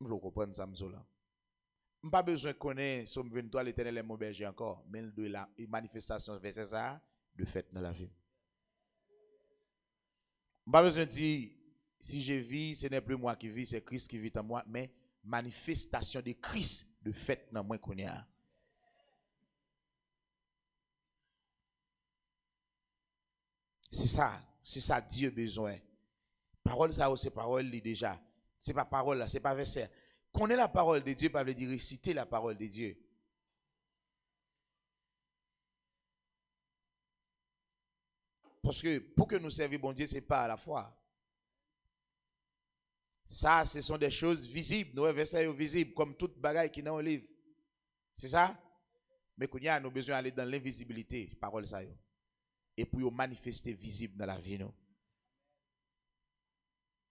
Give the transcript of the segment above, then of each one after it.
Vous comprenez ça, m'so là. Pas besoin de connaître Somme 23, l'éternel est mon berger encore, mais de la manifestation, verset ça, de fait dans la vie. Pas besoin de dire, si je vis, ce n'est plus moi qui vis, c'est Christ qui vit en moi, mais manifestation de Christ de fait dans moi qu'on y a. C'est ça Dieu besoin. Parole ça, c'est parole déjà. C'est pas parole là, c'est pas verset. Connaître la parole de Dieu, pas veut dire réciter la parole de Dieu. Parce que pour que nous servions bon Dieu, c'est pas à la fois. Ça, ce sont des choses visibles. Nous, versets visibles, comme toute bagaille qui est dans le livre. C'est ça? Mais qu'on y a, nous besoin d'aller dans l'invisibilité, parole ça. Et pour manifester visible dans la vie. Nous.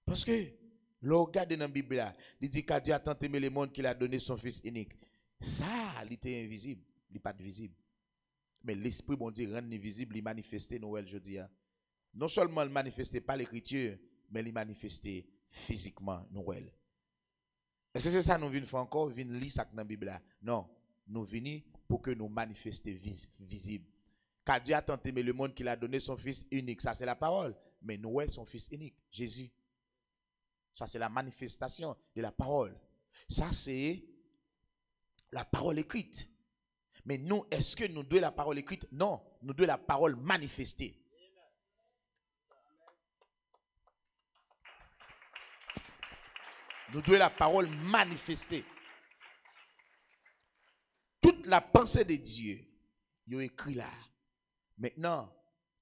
Parce que, le regarde dans la Bible, là, il dit qu'à Dieu a tant aimé le monde qu'il a donné son Fils unique. Ça, il était invisible. Il n'est pas visible. Mais l'Esprit, bon Dieu, rend visible, il manifeste Noël, je dis. Non seulement il manifeste par l'écriture, mais il manifeste physiquement Noël. Est-ce que c'est ça nous venons faire encore? Venir lire ça dans la Bible? Non. Nous venons pour que nous manifestions visible. Car Dieu a tant aimé le monde qu'il a donné son Fils unique. Ça, c'est la parole. Mais Noël, son Fils unique, Jésus. Ça, c'est la manifestation de la parole. Ça, c'est la parole écrite. Mais nous, est-ce que nous devons la parole écrite? Non. Nous devons la parole manifestée. Nous devons la parole manifester. Toute la pensée de Dieu, il est écrit là. Maintenant,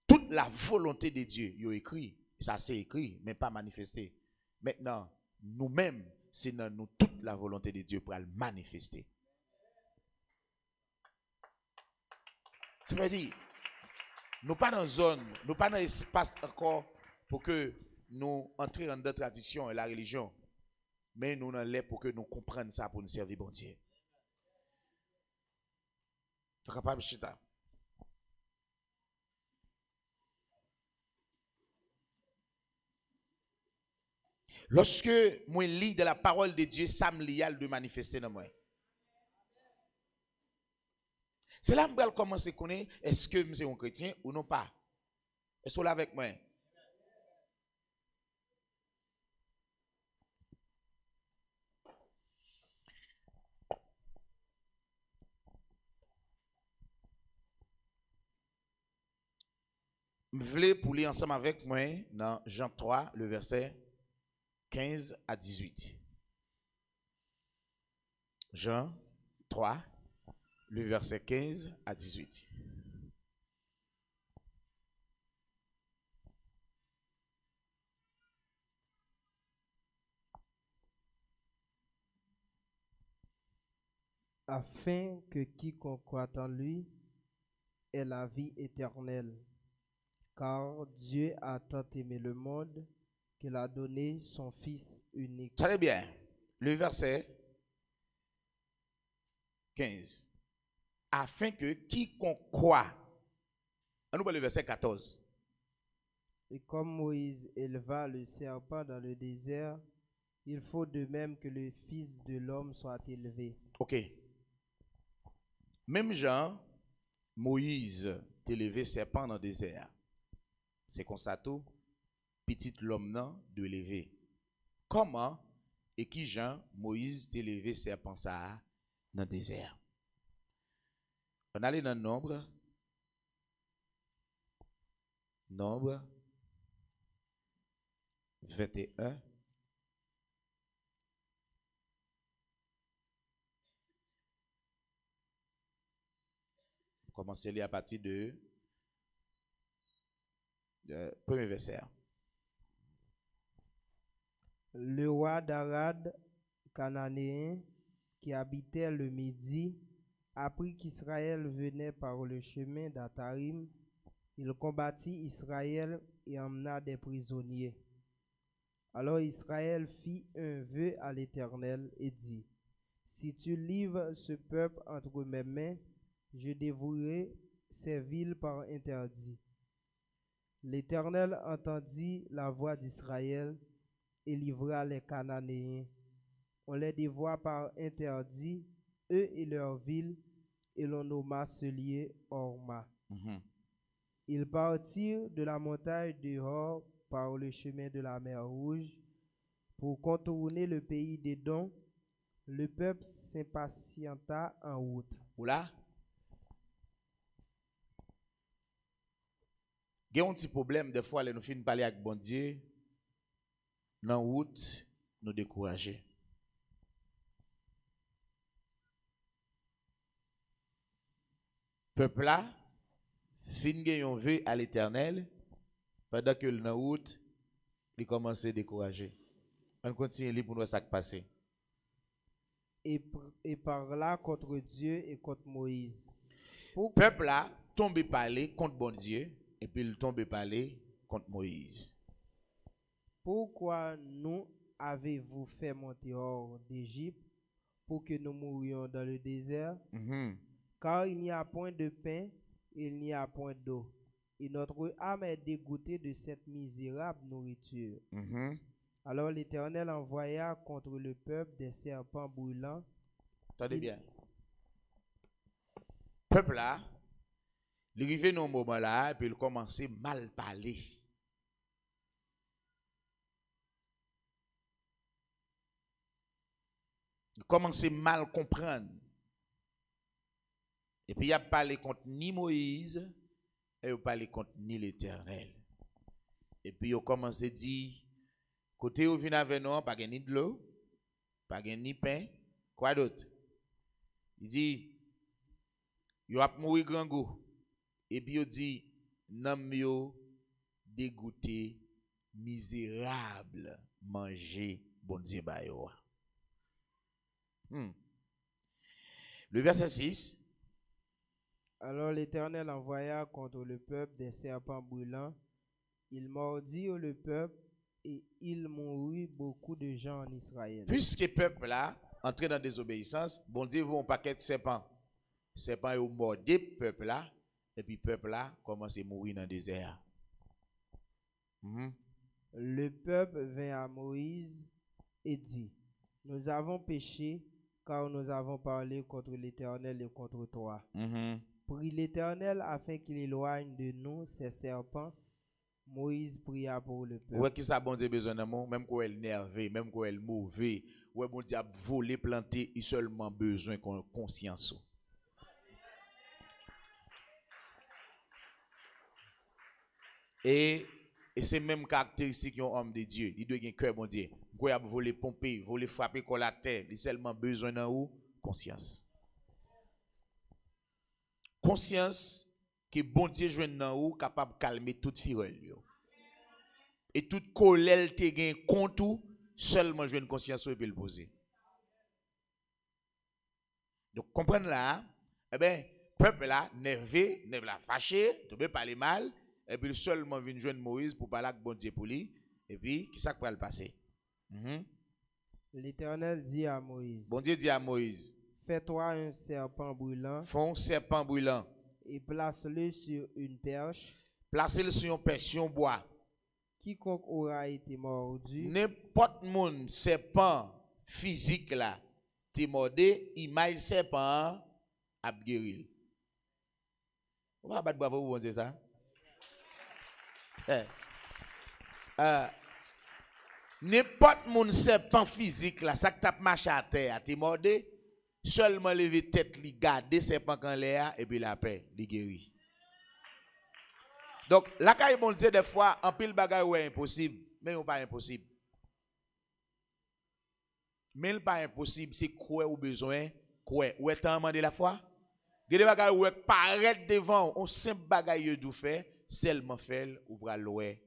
toute la volonté de Dieu, il est écrit. Ça c'est écrit, mais pas manifesté. Maintenant, nous-mêmes, c'est dans nous toute la volonté de Dieu pour le manifester. Ça veut dire, nous pas dans zone, nous pas dans espace encore pour que nous entrions dans la tradition et la religion. Mais nous dans l'air pour que nous comprenions ça pour nous servir bon Dieu. Tu es capable de chita? Lorsque moi lis de la parole de Dieu, ça me lie de manifester dans moi. C'est là que je vais commencer à connaître est-ce que je suis un chrétien ou non pas. Est-ce que vous avec moi? Je voulais pour lire ensemble avec moi dans Jean 3, le verset 15 à 18. Jean 3, le verset 15 à 18. Afin que quiconque croit en lui ait la vie éternelle. Car Dieu a tant aimé le monde qu'il a donné son Fils unique. Très bien. Le verset 15. Afin que quiconque croit. On nous parle le verset 14. Et comme Moïse éleva le serpent dans le désert, il faut de même que le Fils de l'homme soit élevé. Ok. Même Jean, Moïse t'a élevé serpent dans le désert. C'est comme ça tout. Petit l'homme non de lever. Comment et qui Jean, Moïse t'a élevé serpent ça dans le désert? On allait dans Nombre. Nombre 21. Commencez à partir de premier verset. Le roi d'Arad, cananéen, qui habitait le Midi, apprit qu'Israël venait par le chemin d'Atarim. Il combattit Israël et emmena des prisonniers. Alors Israël fit un vœu à l'Éternel et dit, si tu livres ce peuple entre mes mains, je dévouerai ces villes par interdit. L'Éternel entendit la voix d'Israël et livra les Cananéens. On les dévoie par interdit, eux et leurs villes, et l'on nomma ce lieu Horma. Ils partirent de la montagne de Hor par le chemin de la mer Rouge pour contourner le pays d'Édom. Le peuple s'impatienta en route. Oula. Il y a un petit problème, des fois, nous finissons parler avec bon Dieu, dans la route, nous décourager. Peuple là, fin gagne vœu à l'Éternel, pendant que dans la route, il commence à décourager. On continue à lire pour nous ça qui passe. Et parla contre Dieu et contre Moïse. Peuple là, tombe parler contre bon Dieu, et puis il tombe parler contre Moïse. Pourquoi nous avez-vous fait monter hors d'Égypte pour que nous mourions dans le désert? Car il n'y a point de pain, il n'y a point d'eau. Et notre âme est dégoûtée de cette misérable nourriture. Alors l'Éternel envoya contre le peuple des serpents brûlants. Attendez bien. Peuple là, il arrive dans un moment là, et puis il commence à mal parler. Il commence à mal comprendre. Et puis il a parlé contre ni Moïse, et il a parlé contre ni l'Éternel. Et puis il commence à dire, côté où vient avec nous, pas ni de l'eau, pas ni pain, quoi d'autre? Il dit, il va mourir grand goût. Et puis il dit, nam yo dégoûté, misérable, manger, bon Dieu ba yo. Le verset 6. Alors l'Éternel envoya contre le peuple des serpents brûlants. Il mordit le peuple et il mourut beaucoup de gens en Israël. Puisque le peuple là entré dans la désobéissance, bon Dieu vous un paquet de serpents. Serpents ont mordu le peuple là, et puis le peuple là commence à mourir dans le désert. Le peuple vint à Moïse et dit, nous avons péché car nous avons parlé contre l'Éternel et contre toi. Prie l'Éternel afin qu'il éloigne de nous ces serpents. Moïse pria pour le peuple. Ouais, qui ça bon Dieu besoin d'amour, même quand elle est nerveux, même quand elle est mauvais, ouais bon Dieu a volé, planté, il seulement besoin qu'on conscience. Et c'est même caractéristique d'un homme de Dieu. Il doit avoir un cœur bon Dieu. Quand il a volé, pomper, volé, frapper contre la terre, il a seulement besoin d'un ou conscience. Conscience que bon Dieu joue dans ou capable de calmer toute fureur. Et toute colère te gain contre ou seulement jouer une conscience et puis le poser. Donc comprenez là, eh bien, peuple là, nerveux, fâché, tu peux parler mal, et puis seulement vient joindre Moïse pour parler avec bon Dieu pour lui, et puis qui ça va le passer? L'Éternel dit à Moïse. Bon Dieu dit à Moïse. Fais-toi un serpent brûlant. Fais un serpent brûlant. Et place-le sur une perche. Placez-le sur une perche, sur un bois. Quiconque aura été mordu. N'importe mon serpent physique là, t'es mordé, image serpent a guéri. On va battre bravo pour dire ça. N'importe mon serpent physique là, ça que tape marché à terre, t'es mordé, seulement lever tête, li garder serpent quand l'air et puis la paix, li guéri. Donc, la caille bon Dieu des fois, en pile bagaille ouais impossible, mais ou pas impossible. Mais pas impossible, c'est quoi ou besoin, quoi. Ou est en demandé la foi? Gade bagaille ou paraître devant, on simple bagaille du fait, seulement fait ou bral ouais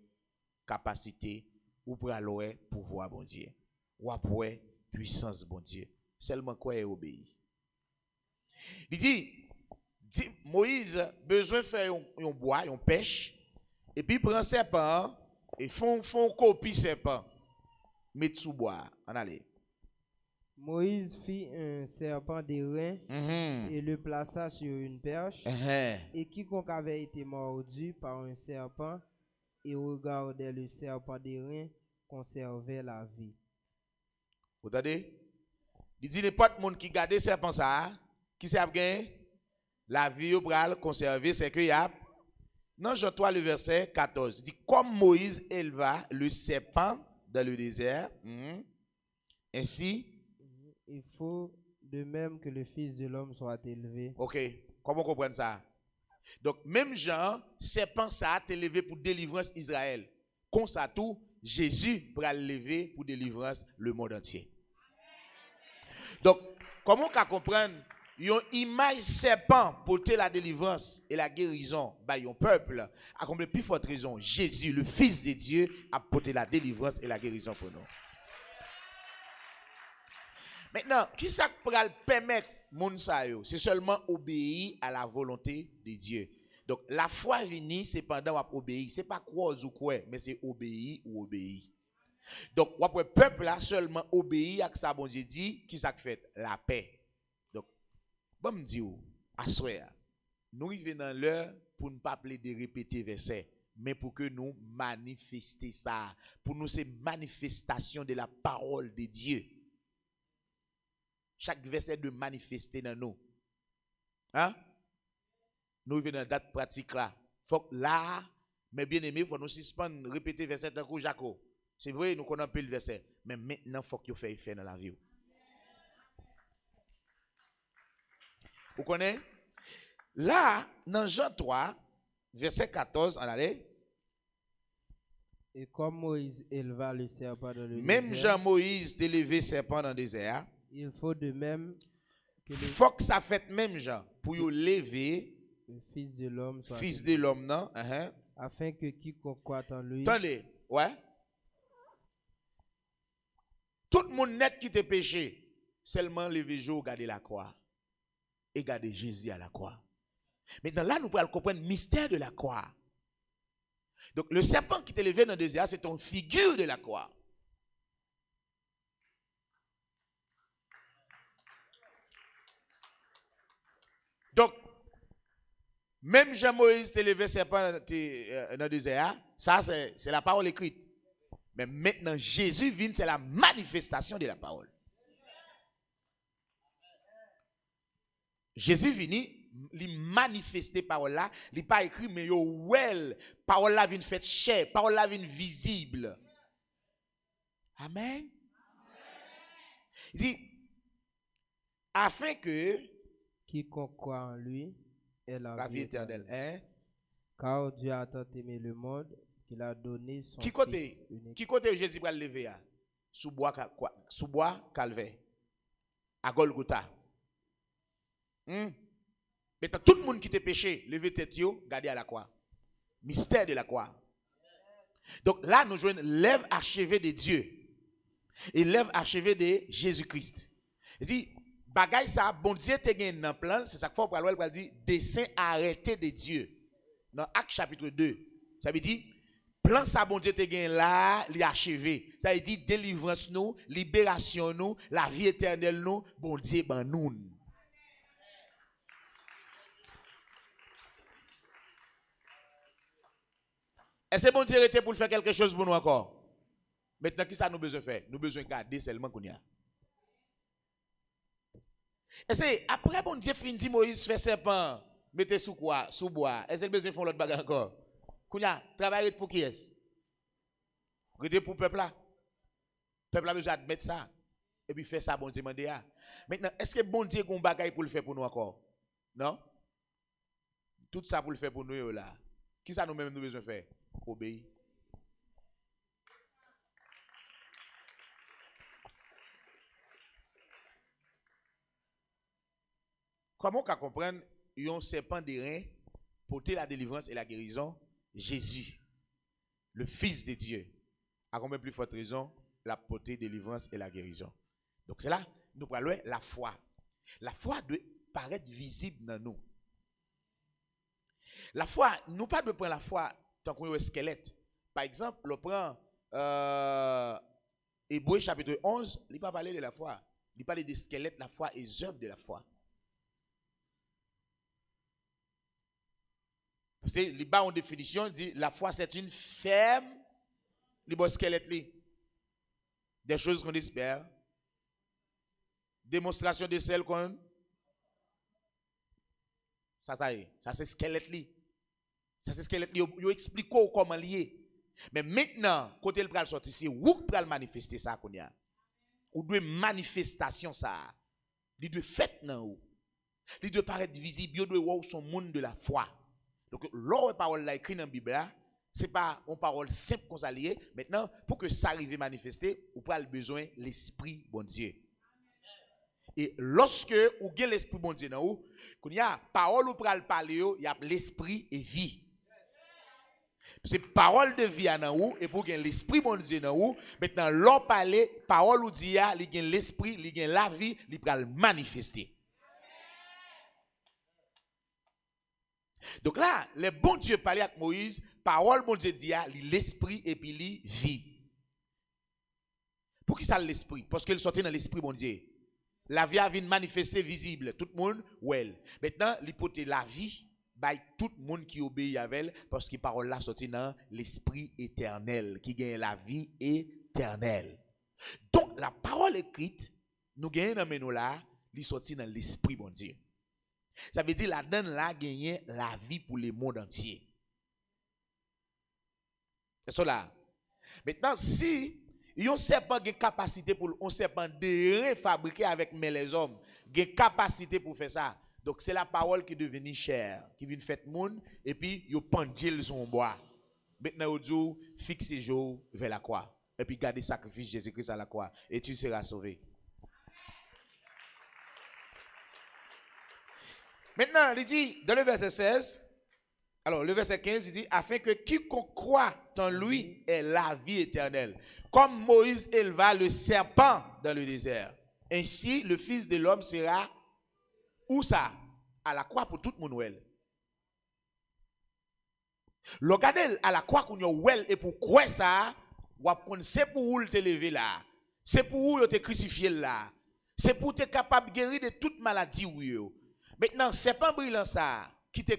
capacité ou bral ouais pouvoir bon Dieu. Ou après puissance bon Dieu. Seulement quoi est obéi. Il dit Moïse besoin faire un bois, un pêche, et puis prend serpent et font copie serpent. Met sous bois, en allez. Moïse fit un serpent d'airain et le plaça sur une perche. Et quiconque avait été mordu par un serpent et regardait le serpent d'airain conservait la vie. Vous entendez? Il dit n'importe monde qui garde serpent ça, qui sait gagner la vie au bral conserver, c'est que y a dans Jean 3 le verset 14, il dit comme Moïse éleva le serpent dans le désert, ainsi il faut de même que le Fils de l'homme soit élevé. OK, comment comprendre ça? Donc même Jean, serpent ça a été élevé pour délivrance Israël. Comme ça tout, Jésus va lever pour délivrance le monde entier. Donc comment on comprendre une image serpent pour la délivrance et la guérison by un peuple a comme plus forte raison Jésus le fils de Dieu a porté la délivrance et la guérison pour nous. Maintenant, qui ça peut permettre moun sa yo? C'est seulement obéir à la volonté de Dieu. Donc la foi vini c'est pendant on obéir, c'est pas croire ou quoi, mais c'est obéir ou obéir. Donc le peuple là seulement obéir à ce que bon Dieu dit, qui ça fait la paix. Bon me dit assoya nous arrivons dans l'heure pour ne pas plaider répéter verset mais pour que nous manifester ça pour nous c'est manifestation de la parole de Dieu. Chaque verset de manifester dans nous. Hein? Nous arrivons dans la date pratique là. Faut là mais bien aimé faut nous suspendre répéter verset d'un coup Jaco. C'est vrai nous connaissons un peu le verset mais maintenant faut que vous fassiez effet dans la vie. Vous connaissez? Là, dans Jean 3, verset 14, on allait. Et comme Moïse éleva le serpent dans le Même désert, Jean-Moïse élevé serpent dans le désert. Il faut de même que faut que ça fait même Jean pour y lever le Fils de l'homme soit fils élevé, de l'homme, non? afin que quiconque croit en lui. Attendez, ouais. Tout le monde net qui te péché, seulement lever jour garder la croix. Et garder Jésus à la croix. Maintenant là, nous pouvons comprendre le mystère de la croix. Donc le serpent qui t'est levé dans le désert, c'est une figure de la croix. Donc, même Jean-Moïse t'est levé serpent dans le désert, ça c'est la parole écrite. Mais maintenant, Jésus vient, c'est la manifestation de la parole. Jésus vini, il manifester parole là, il pas écrit mais yo well, parole là vient faite chair, parole là vient visible. Amen. Il dit afin que quiconque croit en lui ait la vie éternelle. Hein? Car Dieu a tant aimé le monde qu'il a donné son Qui Fils unique. Qui côté Jésus va lever à sous bois calvaire à Golgotha. Mais tout le monde qui te péché, levez tête yo, gardez à la croix. Mystère de la croix. Donc là, nous jouons l'œuvre achevée de Dieu. Et l'œuvre achevée de Jésus-Christ. Il dit, bagay ça, bon Dieu te gagne dans plan, c'est ça qu'il faut pour aller dire, dessein arrêté de Dieu. Dans Actes chapitre 2. Ça veut dire, plan ça, bon Dieu te gagne là, li achevé. Ça veut dire, délivrance nous, libération nous, la vie éternelle nous, bon Dieu ban nous. Est-ce que bon Dieu était pour faire quelque chose pour nous encore? Maintenant, qui ça nous besoin faire? Nous besoin garder seulement qu'on y a. Est-ce que après bon Dieu fin dit Moïse fait serpent, mettez sous quoi? Sous bois. Est-ce que besoin faire l'autre bagarre encore? Qu'on y a travailler pour qui est-ce? Regardez pour le peuple là. Le peuple a besoin d'admettre ça. Et puis faire ça bon Dieu mandé. Maintenant, est-ce que bon Dieu a un bagage pour le faire pour nous encore? Non? Tout ça pour le faire pour nous là. Qui ça nous-mêmes nous besoin faire? Obéir. Comment on comprendre un serpent de rein porter la délivrance et la guérison? Jésus, le Fils de Dieu, a combien plus forte raison la portée, délivrance et la guérison. Donc c'est là, nous parlons la foi. La foi doit paraître visible dans nous. La foi, nous pas de prendre la foi tant qu'on est squelette. Par exemple, on prend Hébreux chapitre 11, il ne pas parler de la foi. Il parle des squelettes, la foi et les œuvres de la foi. Vous savez, il bas en définition, dit la foi c'est une ferme, les squelette, des choses qu'on espère, Démonstration de celle qu'on. Ça y est. Ça c'est squelette li. Ça c'est squelette li. Yo explique comment lié. Mais maintenant, côté le pral sortir, c'est où pral manifester ça qu'on y a. Ou de manifestation ça. Il doit fait nan ou. Il doit paraître visible, il doit voir son monde de la foi. Donc l'autre parole là écrit dans la Bible là, c'est pas une parole simple qu'on s'allie. Maintenant, pour que ça arrive à manifester, ou pral besoin l'esprit bon Dieu. Et lorsque ou avez l'esprit bon Dieu dans vous, quand il y a parole ou pral parler, il y a l'esprit et vie. C'est parole de vie dans vous et pour gagner l'esprit bon Dieu dans vous, maintenant l'on parler, parole ou dit il gagne l'esprit, il gagne la vie, il pral manifester. Donc là, le bon Dieu parlait avec Moïse, parole bon Dieu dit l'esprit et puis li vie. Pour qui ça l'esprit? Parce qu'il sortit dans l'esprit bon Dieu. La vie a vu manifester visible. Tout le monde, well. Maintenant, l'hypothèse la vie, by tout le monde qui obéit à elle, parce que parole là sorti dans l'esprit éternel, qui gagne la vie éternelle. Donc, la parole écrite, nous gagnons dans nous là, il sorti dans l'esprit bon Dieu. Ça veut dire la donne là gagne la vie pour le monde entier. C'est ça là. Maintenant, si yon serpent a une capacité pour un serpent de fabriquer avec les hommes, a une capacité pour faire ça. Donc c'est la parole qui est devenue chère, qui vient faire monde et puis yo pendule son bois. Maintenant vous fixez jour vers la croix et puis gardez sacrifice Jésus-Christ à la croix et tu seras sauvé. Maintenant, il dit dans le verset 16, alors le verset 15, il dit afin que quiconque croit en lui ait la vie éternelle. Comme Moïse éleva le serpent dans le désert, ainsi le Fils de l'homme sera où ça? À la croix pour tout le monde. Le regardez à la croix qu'on y et pour quoi ça? C'est pour où te lever là. C'est pour où te crucifier là. C'est pour te capable de guérir de toute maladie. Maintenant, c'est pas brillant ça qui te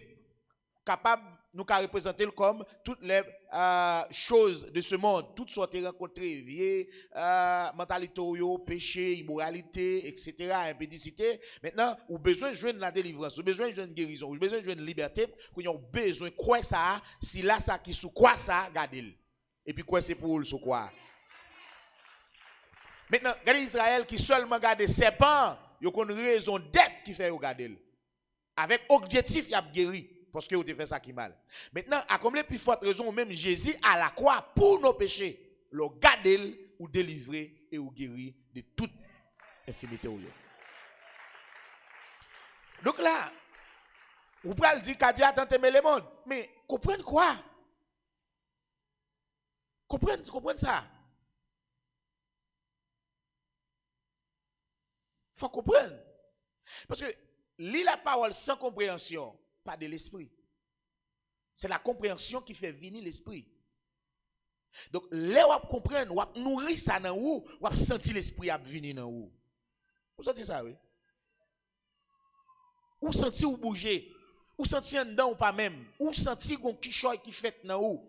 capable nous représenter comme toutes les choses de ce monde, toutes sortes de rencontrées, mentalité, péché, immoralité, etc., impédicité. Maintenant, vous avez besoin de jouer la délivrance, vous avez besoin de jouer une guérison, vous avez besoin de jouer une liberté, vous avez besoin de quoi ça, si là ça qui sous quoi ça, gardez-le. Et puis quoi c'est pour le sous quoi. Maintenant, regardez Israël qui seulement garde serpent, il y a une raison d'être qui fait regarder. Avec objectif, il y a guéri. Parce que vous avez fait ça qui mal. Maintenant, à combien plus forte raison, même Jésus à la croix pour nos péchés, le garder ou délivrer et ou guérir de toute infirmité. Donc là, vous pouvez dire qu'à Dieu a tant aimé le monde. Mais comprenez quoi? Comprenez ça? Il faut comprendre. Parce que lire la parole sans compréhension, pas de l'esprit. C'est la compréhension qui fait venir l'esprit. Donc, là où vous comprenez, vous nourrir ça dans vous, vous sentez l'esprit à venir dans vous. Vous sentez ça, oui? Vous sentez vous bouger. Vous sentez en dedans ou pas même. Vous sentez qu'on quichoy qui fait dans vous.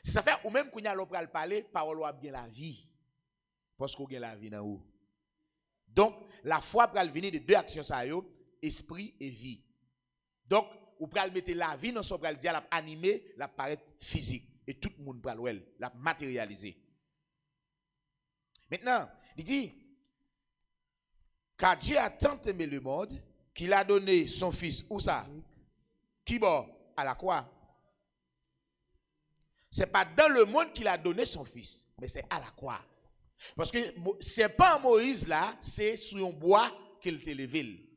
Si ça fait ou même qu'on y a l'opéra parler, parole ou bien la vie. Parce qu'on a la vie dans vous. Donc, la foi peut venir de deux actions, ça y est, esprit et vie. Donc, vous pouvez mettre la vie dans son bras, la animer, la paraître physique. Et tout le monde peut la matérialiser. Maintenant, il dit, car Dieu a tant aimé le monde qu'il a donné son fils, où ça? Qui bon? À la croix. Ce n'est pas dans le monde qu'il a donné son fils, mais c'est à la croix. Parce que ce n'est pas Moïse là, c'est sur un bois qu'il t'a levé.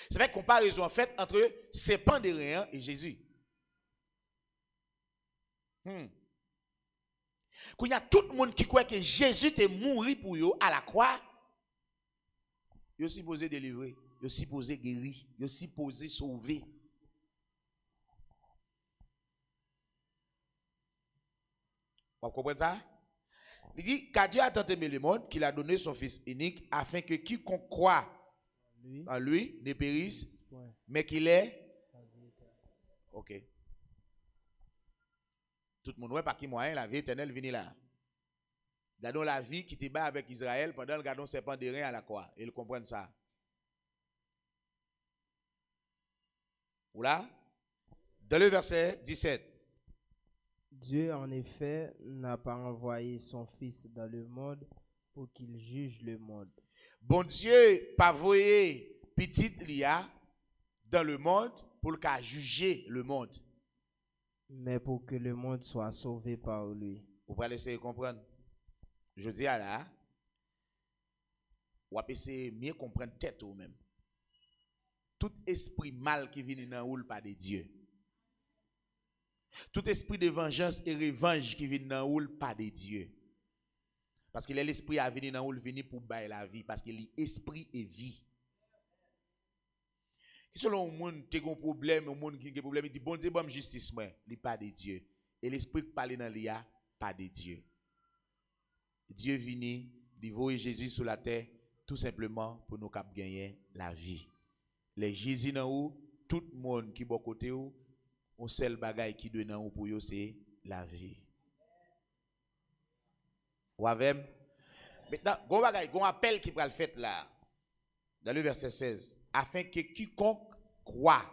C'est vrai comparaison en fait entre serpent de rien et Jésus. Quand il y a tout le monde qui croit que Jésus est mort pour eux à la croix, il est supposé délivrer, il est supposé guérir, il est supposé sauver. Vous comprenez ça? Il dit, car Dieu a tant aimé le monde qu'il a donné son Fils unique afin que quiconque croit en lui ne périsse, mais qu'il est. Ok. Tout le monde, ouais, par qui moyen la vie éternelle vient là. Gardons la vie qui te bat avec Israël pendant le gardon serpent de rein à la croix. Ils comprennent ça. Voilà. Dans le verset 17. Dieu, en effet, n'a pas envoyé son Fils dans le monde pour qu'il juge le monde. Bon Dieu, pas voyé petit Lia dans le monde pour qu'à juger le monde. Mais pour que le monde soit sauvé par lui. Vous pouvez essayer de comprendre. Je dis à là, vous pouvez essayer de mieux comprendre tête ou même. Tout esprit mal qui vient dans ou pas de Dieu. Tout esprit de vengeance et revanche qui vient dans ou pas de Dieu. Parce que l'esprit a venu dans ou venu pour bailler la vie parce que l'esprit est vie. Selon le monde qui a un problème, le monde qui a un problème, il dit bon Dieu, bon justice moi, il pas de Dieu. Et l'esprit qui parle dans l'IA, pas de Dieu. Dieu venu, il voit Jésus sur la terre tout simplement pour nous gagner la vie. Les Jésus dans où tout le monde qui est à côté où on seul bagaille qui doit dans pour eux c'est la vie. Ou avec maintenant gon bagaille gon appel qui va le fait là dans le verset 16 afin que quiconque croit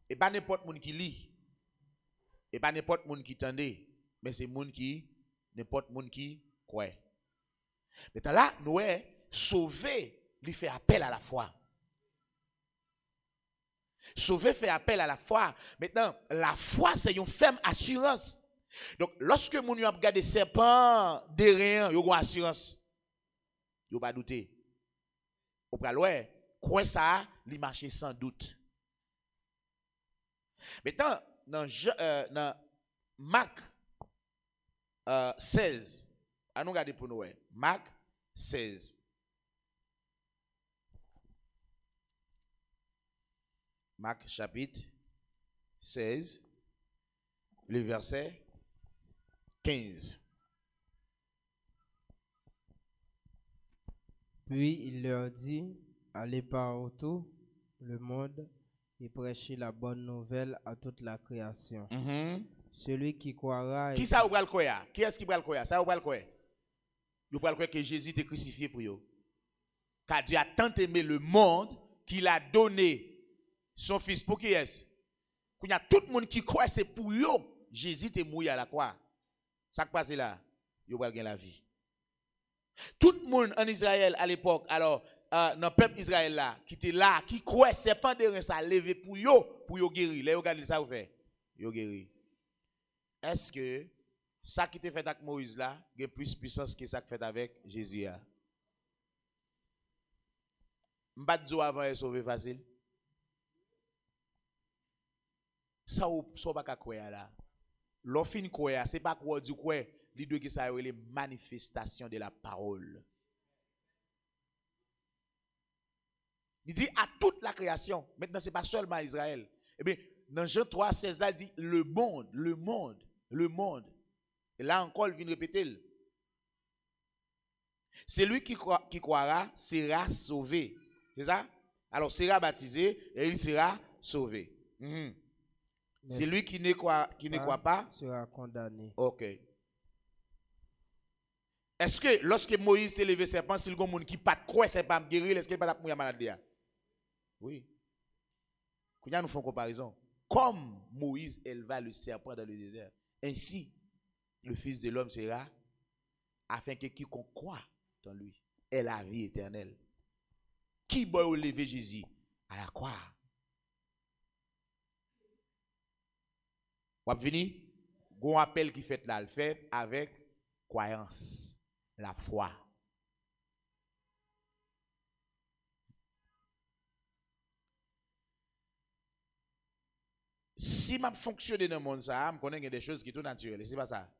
et pas n'importe monde qui lit et pas n'importe monde qui tendait mais c'est monde qui n'importe monde qui croit. Maintenant là nous sauver lui fait appel à la foi. Sauver fait appel à la foi. Maintenant, la foi, c'est une ferme assurance. Donc, lorsque mon a regardé serpent derrière, il y a une assurance. Il n'y a pas douter. Au pral, quoi ça, il marche sans doute. Maintenant, dans Marc 16, allons regarder pour nous. Marc 16. Marc chapitre 16, le verset 15. Puis il leur dit, allez partout le monde et prêchez la bonne nouvelle à toute la création. Celui qui croira... Qui ça ou va le croire? Qui est-ce qui va le croire? Ça ou va le croire? Vous va le croire que Jésus est crucifié pour vous. Car Dieu a tant aimé le monde qu'il a donné son fils. Pour qui est-ce? Il y a tout le monde qui croit c'est pour eux. Jésus est mort à la croix. Ça qui passe là, il va gagner la vie. Tout le monde en Israël à l'époque, alors dans le peuple Israël là, qui était là, qui croit serpent de rein ça levé pour eux guérir. Là, regardez ça vous fait. Yo guéri. Est-ce que ça qui était fait avec Moïse là, a plus puissance que ça qui fait avec Jésus là? M'pas dire avant est sauvé facile. Ça ou pas croire là. L'offre croire, c'est pas quoi du quoi, il doit que ça les manifestations de la parole. Il dit à toute la création. Maintenant c'est pas seulement Israël. Eh bien dans Jean 3 16 là il dit le monde. Et là encore il vient répéter. Celui qui croira sera sauvé. C'est ça? Alors sera baptisé et il sera sauvé. Celui qui ne croit pas sera condamné. OK. Est-ce que lorsque Moïse s'est levé serpent, s'il y a un monde qui pas croire serpent guérir, est-ce qu'il pas mourir maladie? Oui. Quand nous faisons comparaison, comme Moïse éleva le serpent dans le désert, ainsi le Fils de l'homme sera afin que quiconque croit dans lui ait la vie éternelle. Qui va lever Jésus à la croix? Vous avez fini? Gon appel qui fait là, le fait avec croyance, la foi. Si je fonctionne dans le monde, je connais des choses qui sont naturelles. C'est pas ça.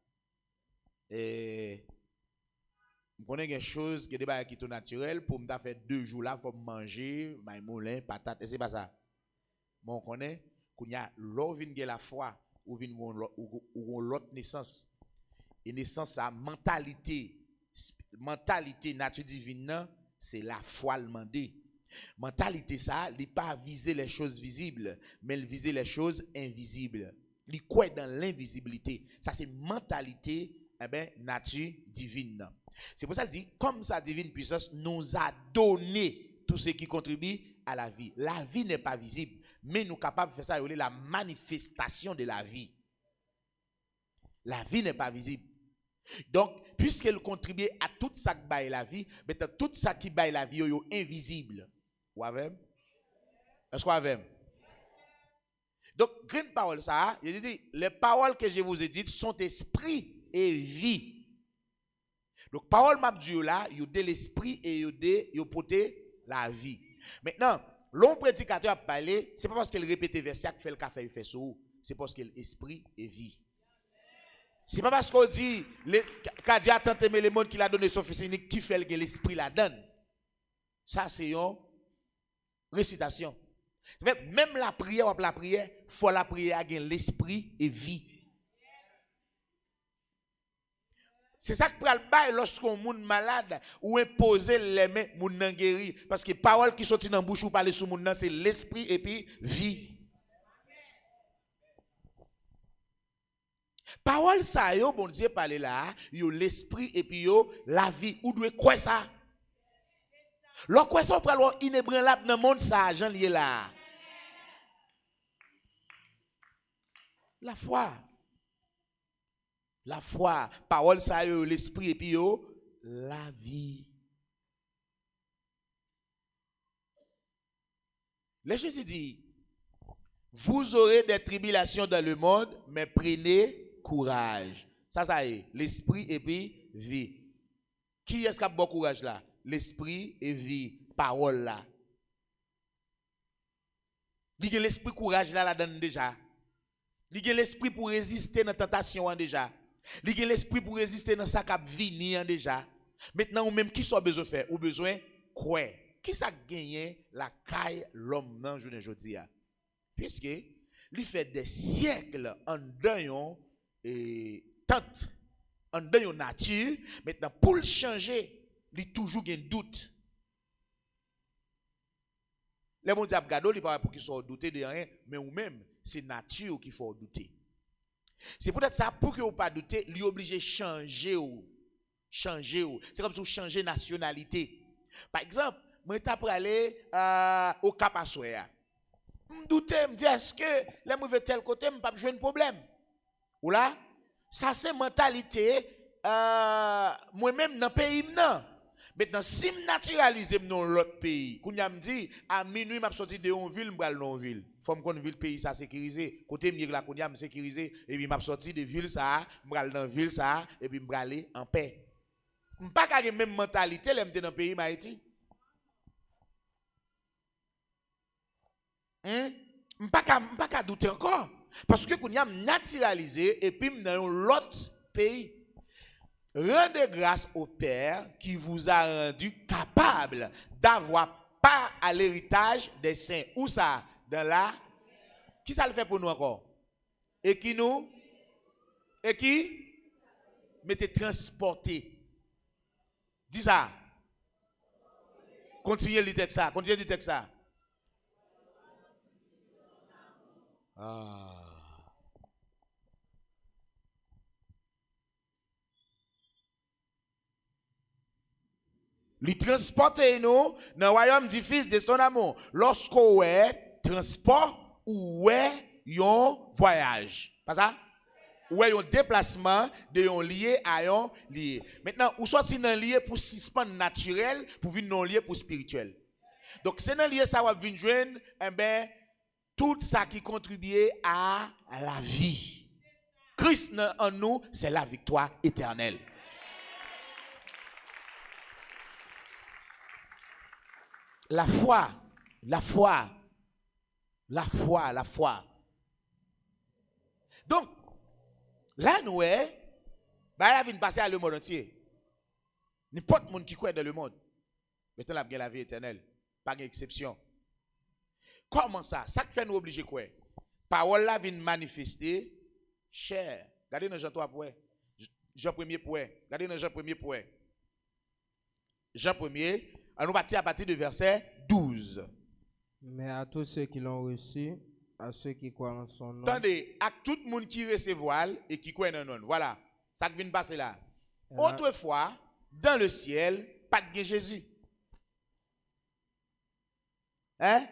Je connais des choses qui sont naturelles. Pour me faire 2 jours là, il faut manger, moulin, patate. C'est pas ça. Moi, on connaît qu'il y a la foi ou l'autre naissance. Et naissance, sa mentalité nature divine, c'est la foi le mandé. Mentalité ça, il pas viser les choses visibles, mais il viser les choses invisibles. Il croit dans l'invisibilité. Ça c'est mentalité nature divine. C'est pour ça qu'il dit, comme sa divine puissance nous a donné tout ce qui contribue à la vie. La vie n'est pas visible, mais nous sommes capables de faire ça, la manifestation de la vie. La vie n'est pas visible. Donc, puisqu'elle contribue à tout ça qui baille la vie, maintenant tout ça qui baille la vie est invisible. Ou avec? Est-ce qu'on avec? Donc, grande parole ça, je dis, les paroles que je vous ai dites sont esprit et vie. Donc, parole m'a dit là, il y a de l'esprit et il y a porté la vie. Maintenant, l'homme prédicateur a parlé, c'est pas parce qu'il répète verset qu'il fait le café, il fait ça, c'est parce qu'il esprit et vie. C'est pas parce qu'on dit, Dieu a tant aimé le monde qu'il a donné son fils unique, qui fait que l'esprit la donne. Ça, c'est une récitation. Même la prière, il faut la prière avec l'esprit et vie. C'est ça que pral bail lorsqu'on moun malade ou imposer les mains moun nan guéri parce que parole qui sorti dans bouche ou parler sous moun nan c'est l'esprit et puis vie. Parole ça yo bon Dieu parler là, yo l'esprit et puis yo la vie ou doit quoi ça? Lo quoi ça pral inébranlable dans monde ça Jean lié là. La foi. La foi, parole ça yo l'esprit et puis yo la vie. Le Jésus dit, vous aurez des tribulations dans le monde, mais prenez courage. Ça y est, l'esprit et puis vie. Qui est-ce qui a bon courage là? L'esprit et vie, parole là. Il y a l'esprit courage là là-dedans déjà. Il y a l'esprit pour résister dans la tentation déjà. Il y a l'esprit pour résister dans sa cap venir déjà. Maintenant, ou même qui soit besoin de faire? Ou besoin quoi? Qui ça gagne la caille l'homme dans journée aujourd'hui? Puisque il fait des siècles en dedans et tente en dedans nature, maintenant pour le changer, il toujours un doute. Les gens disent gado, il pas pour qu'ils soient doutés de rien, mais ou même c'est nature qu'il faut douter. C'est peut-être ça pour que vous pas douter, lui obligé changer C'est comme si vous changez nationalité. Par exemple, moi t'ai pour aller au Cap Assoya. Me douter, me dire est-ce que les mauvais tel côté me pas jouer un problème. Ou là, ça c'est mentalité moi-même dans pays non. Maintenant si me naturaliser dans l'autre pays, kounya me dit à minuit m'a sorti de une ville, m'bral dans ville. Faut me connait ville pays ça sécurisé. Côté m'y la kounya me sécurisé et puis m'a sorti de ville ça, m'bral dans ville ça et puis m'braler en paix. M'pas ka même mentalité l'aime dans pays Haïti. M'pas ka douter encore parce que kounya me naturalisé et puis dans l'autre pays. Rendez grâce au Père qui vous a rendu capable d'avoir part à l'héritage des saints. Où ça? Dans la... Qui ça le fait pour nous encore? Et qui nous? Et qui? Mettez transporter. Dis ça. Continuez le texte ça. Continuez le texte ça. Ah. Lui transporter nous dans le royaume du Fils de son amour. Lorsqu'on est transport ou est un voyage. Pas ça? Ou est un déplacement de un lié à un lié. Maintenant, ou sorti dans lié pour suspendre naturel pour venir non lié pour spirituel. Donc, c'est dans lié ça va venir joindre tout ça qui contribue à la vie. Christ en nous, c'est la victoire éternelle. La foi. Donc, là, nous, la vie passer à le monde entier. N'importe monde qui croit dans le monde. Maintenant, la vie éternelle. Pas d'exception. Comment ça? Ça fait nous obliger quoi? Parole là vient manifester cher. Regardez dans Jean 3 pour Jean 1er pour regardez dans Jean 1er pour Jean 1er. On va partir à partir de verset 12. Mais à tous ceux qui l'ont reçu, à ceux qui croient en son nom. Attendez, à tout le monde qui recevoir et qui croit en son nom. Voilà. Ça qui vient de passer là. Elle a- Autrefois, dans le ciel, pas de Jésus. Hein?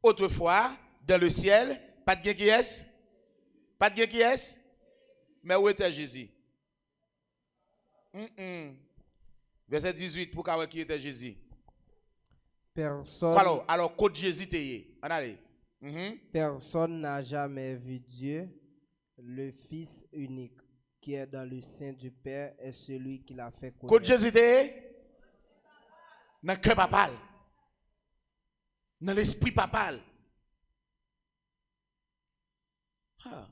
Autrefois, dans le ciel, pas de qui est? Pas de qui est? Mais où était Jésus? Verset 18, pour qu'on qui était Jésus. Personne, Alors, côté Jésus, t'es. On allez. personne n'a jamais vu Dieu. Le Fils unique qui est dans le sein du Père est celui qui l'a fait Côté connaître. Jésus, t'es. Dans le cœur papal. Dans l'esprit papal. Ah.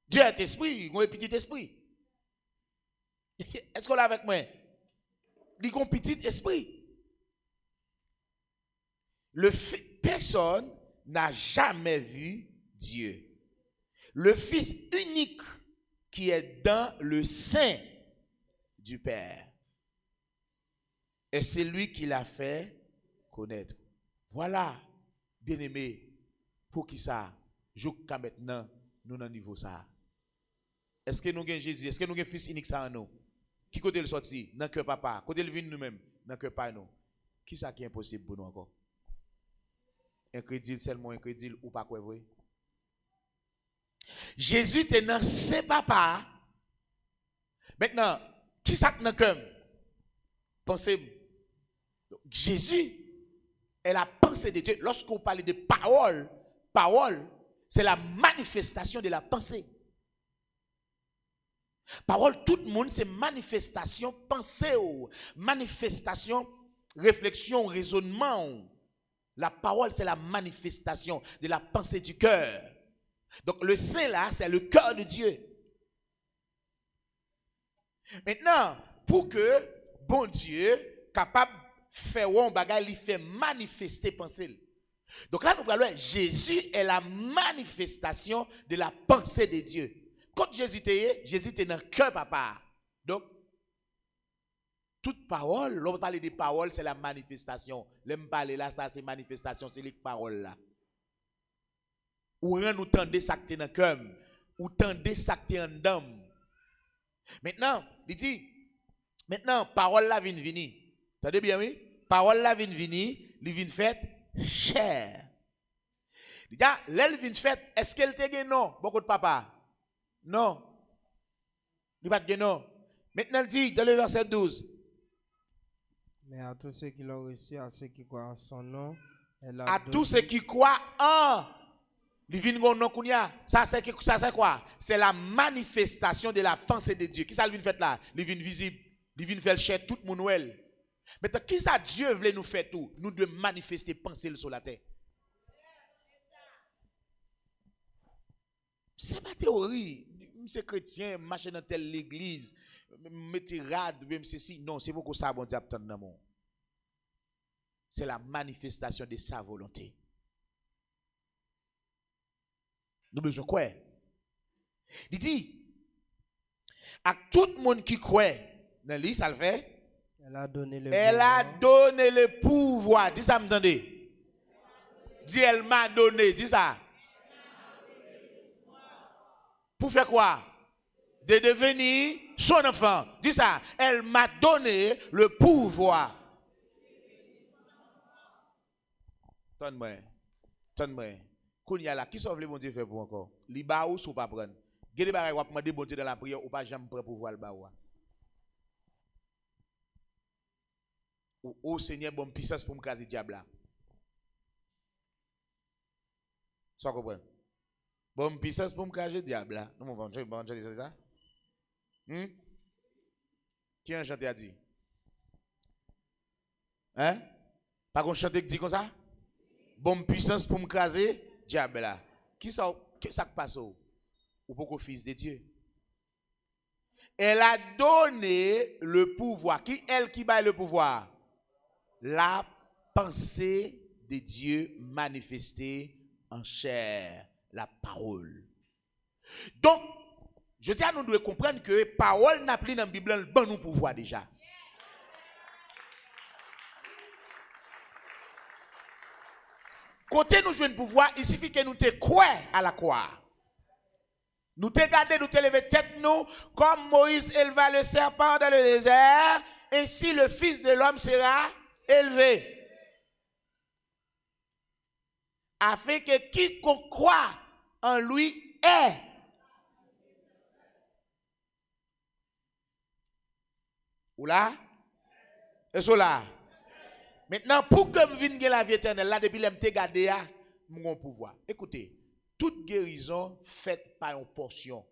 Dieu est esprit, il a un petit esprit. Est-ce qu'on l'a avec moi? Il a un petit esprit. Personne n'a jamais vu Dieu. Le Fils unique qui est dans le sein du Père. Et c'est lui qui l'a fait connaître. Voilà, bien-aimé, pour qui ça, jusqu'à maintenant, nous dans niveau ça. Est-ce que nous avons Jésus? Est-ce que nous avons Fils unique ça en nous? Qui côté le sorti? Dans que papa. Côté le vin nous-mêmes? Dans que pas nous. Qui ça qui est impossible pour nous encore? Incrédule, seulement incrédule ou pas quoi vrai? Jésus était dans ses papa. Maintenant, qui ça dans cœur? Pensez. Jésus est la pensée de Dieu. Lorsqu'on parle de parole, parole, c'est la manifestation de la pensée. Parole, tout le monde, c'est manifestation, pensée, manifestation, réflexion, raisonnement. La parole, c'est la manifestation de la pensée du cœur. Donc, le sein là, c'est le cœur de Dieu. Maintenant, pour que bon Dieu capable de faire un bagage, il fait manifester pensée. Donc là, nous parlons, Jésus est la manifestation de la pensée de Dieu. Quand Jésus était dans le cœur, papa. Donc, toute parole, l'on parle de paroles, c'est la manifestation. L'homme parle là, ça c'est manifestation, c'est les paroles là. Ou rien nous tendez ça qui est dans le cœur, ou tendez ça qui est en dame. Maintenant, il dit, maintenant, parole là vient venir. Entendez bien, oui? Parole là vient venir, il vient fait chair. Il dit, l'elle vient fait, est-ce qu'elle te gagne non? Beaucoup de papa. Non. Il pas de non. Maintenant, il dit, dans le verset 12. Mais à tous ceux qui l'ont reçu, à ceux qui croient en son nom, elle a À donné- tous ceux qui croient en ça c'est quoi? C'est la manifestation de la pensée de Dieu. Qui ça vient faire là? Il vient visible. Il vient faire chair tout le monde. Maintenant, qui ça Dieu voulait nous faire tout? Nous devons manifester pensée sur la terre. C'est ma théorie. C'est chrétien, marcher dans telle l'église, mettez rad, même ceci. Non, c'est beaucoup ça, bon Dieu, dans le monde. C'est la manifestation de sa volonté. Nous avons besoin de quoi? Il dit, à tout le monde qui croit, dans lui, ça le fait. Elle a donné le Elle pouvoir. a donné le pouvoir. Dis ça, m'entendez? Dis, elle m'a donné. Dis ça. Pour faire quoi? De devenir son enfant. Dis ça. Elle m'a donné le pouvoir. Tonne-moi. Tonne-moi. Kounya là, qui sauve le bon Dieu fait pour encore? Li ba ou sou pas prendre? Gade bagay ou demander bon Dieu dans la prière ou pas jamais prendre pouvoir le ba ou. Ou Seigneur bon puissance pour me craser diable là. Ça comprend? Bon puissance pour me craser diable là. Nous on va chanter ça. Qui a chanté a dit? Hein? Pas qu'on chante qui dit comme ça? Bon puissance pour me craser diable là. Qui ça passe ou beaucoup fils de Dieu? Elle a donné le pouvoir. Qui elle qui bat le pouvoir? La pensée de Dieu manifestée en chair, la parole. Donc, je dis à nous de comprendre que parole n'a plus dans la Bible le bon nous pouvoir déjà. Côté nous jouons le pouvoir, il suffit que nous te croyons à la croix. Nous te gardé, nous te levé tête nous, comme Moïse éleva le serpent dans le désert, ainsi le Fils de l'homme sera élevé. Afin que quiconque croit en lui ait. Ou là? Et cela. Maintenant, pour que je vienne la vie éternelle, là, depuis que je te gardé, mon pouvoir. Écoutez, toute guérison faite par une portion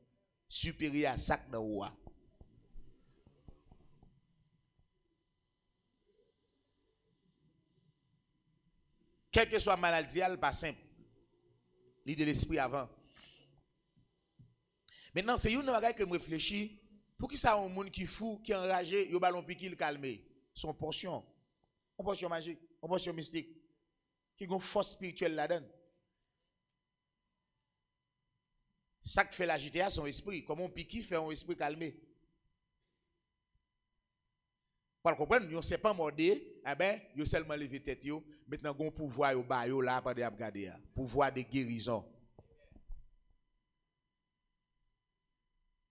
supérieure à ça que nous avons. Quelle que soit la maladie, elle n'est pas simple. L'idée de l'esprit avant. Maintenant, c'est une chose que je réfléchis. Pour qui ça un monde qui fou, qui est enragé, il y a un ballon piqué, il calme. Son portion. Une portion magique, une portion mystique. Qui a une force spirituelle là-dedans. Ça qui fait l'agiter à son esprit. Comme un piqué fait un esprit calmé. Pour comprendre, on ne sait pas morder, eh ben, il seulement levé tête yo, maintenant gon pouvoir yo ba yo là pendant y regarder pouvoir de guérison.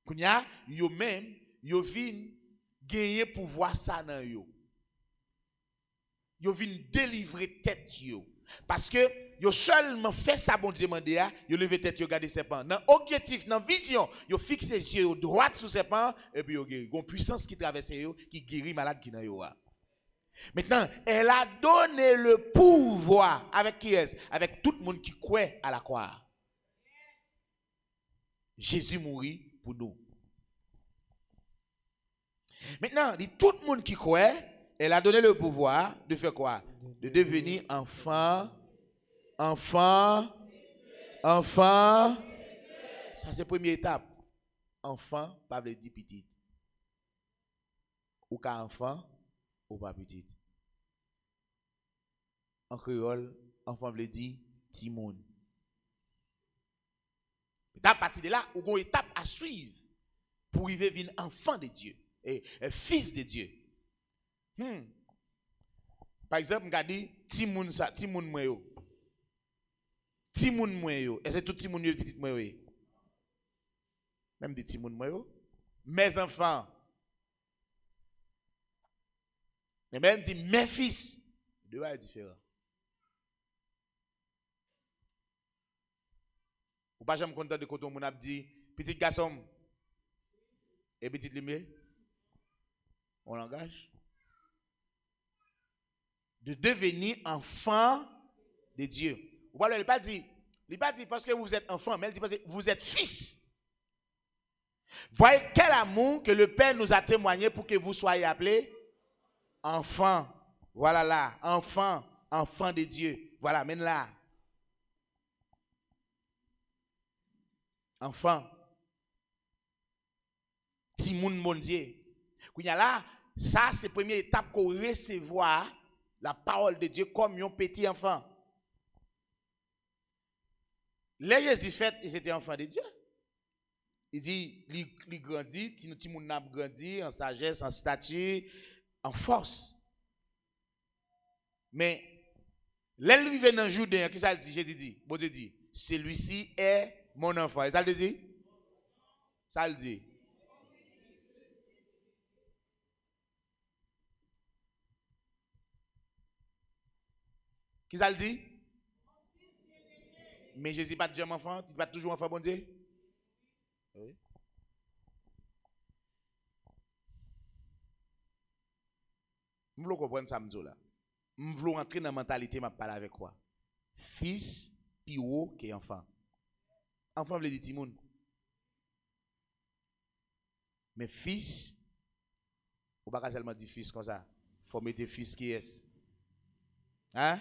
Kounya, yo même yo vinn gagner pouvoir ça dans yo. Yo vinn délivrer tête yo parce que yo seulement fait ça bon Dieu mandé a, yo levé tête yo garder serpent. Dans objectif, dans vision, yo fixe les yeux droit sur serpent et puis yo guéri. Gon puissance qui traverse yo qui guérit malade qui dans yo. Maintenant, elle a donné le pouvoir avec qui est? Avec tout le monde qui croit à la croix. Jésus mourit pour nous. Maintenant, dit tout le monde qui croit, elle a donné le pouvoir de faire quoi? De devenir enfant. Ça, c'est la première étape. Enfant, pas veut dire petit. Ou qu'un enfant, ou pas petit. En créole, enfant veut dire timoun. À partir de là, on a une étape à suivre pour arriver à devenir enfant de Dieu et fils de Dieu. Par exemple, on a dit timoun ça, timoun moi yo. Timoun moi yo. Est-ce que tout timoun yo petit moi yo? Même des timoun moi yo. Mes enfants. Mais même dit mes fils. Deux sont différents. Ou pas jamais content de quand on a dit petit garçon et petit lumière. On l'engage. De devenir enfant de Dieu. Ou pas, il n'a pas dit parce que vous êtes enfant, mais il dit parce que vous êtes fils. Voyez quel amour que le Père nous a témoigné pour que vous soyez appelés enfants. Voilà là, enfant de Dieu. Voilà, même là. Enfant. Timoun mon Dieu. Là, ça c'est la première étape qu'on recevoir la parole de Dieu comme un petit enfant. Les Jésus fait, ils étaient enfants de Dieu. Il dit, il grandit, Timoun n'a grandi en sagesse, en statut, en force. Mais, l'élevé dans le Jourdain, qui ça dit? Jésus dit, bon Dieu dit, celui-ci est mon enfant. Et ça le dit? Ça le dit. Qui ça le dit? Mais Jésus n'est pas déjà enfant, tu n'es pas toujours enfant, bon Dieu? Oui. Je veux comprendre ça, là. Je veux entrer dans la mentalité, je parler avec quoi? Fils, puis haut, qui est enfant. Enfant veut dire Timoun. Mais fils, on ne peut pas seulement dire fils comme ça. Il faut mettre fils qui est. Hein?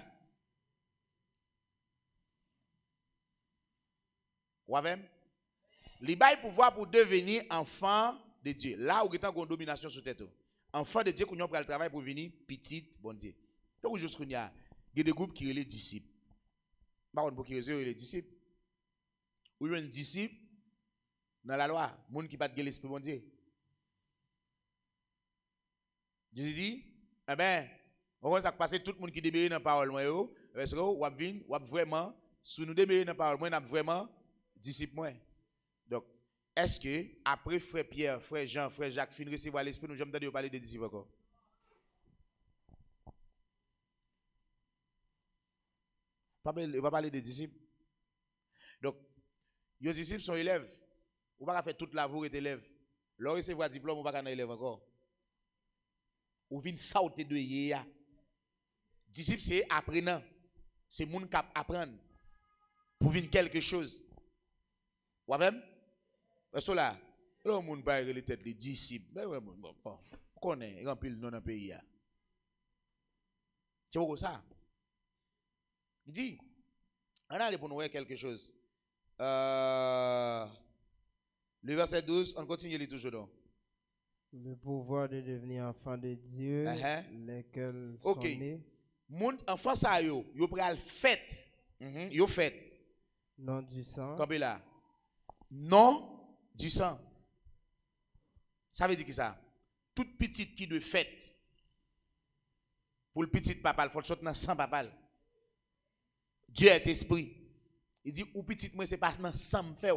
Ou avez-vous? Il a le pouvoir pour devenir enfant de Dieu. Là où il y a une domination sur tête. Enfant de Dieu, qu'on a le travail pour venir petit, bon Dieu. Donc, juste qu'il y a des groupes qui sont les disciples. Par contre, pour qui sont les disciples? Ou il y a un disciple dans la loi, monde qui n'a pas de l'esprit, bon Dieu. Jésus dit, eh bien, on va passer tout le monde qui démérite dans la parole. Parce que vous avez vraiment, si nous déméritons dans la parole, moi, nous vraiment disciple. Donc, est-ce que après frère Pierre, frère Jean, frère Jacques fin recevoir l'esprit, nous jamais entendu parler des disciples encore? On va parler des disciples. Donc, les disciples sont élèves. On va pas faire toute la voie et élève. Leur recevoir diplôme, on va pas élève encore. Ou vient sauter de yéya. Disciple c'est apprenant. C'est moun qui apprendre pour venir quelque chose. Ou même est-ce là le monde pas les têtes les disciples. Mais bon, connaît rempli non dans pays là. C'est pourquoi ça. Il dit on allait pour nous voir quelque chose. Le verset 12, on continue les toujours donc. Le pouvoir de devenir enfant de Dieu, lesquels sont nés. Moun enfant ça yo pral fait. Yo fait. Non du sang. Comme là. Non du sang. Ça veut dire que ça? Toute petite qui de fait. Pour le petit papa, il faut sortir dans sang papa. Dieu est esprit. Il dit ou petit moi c'est pas dans sang me fait.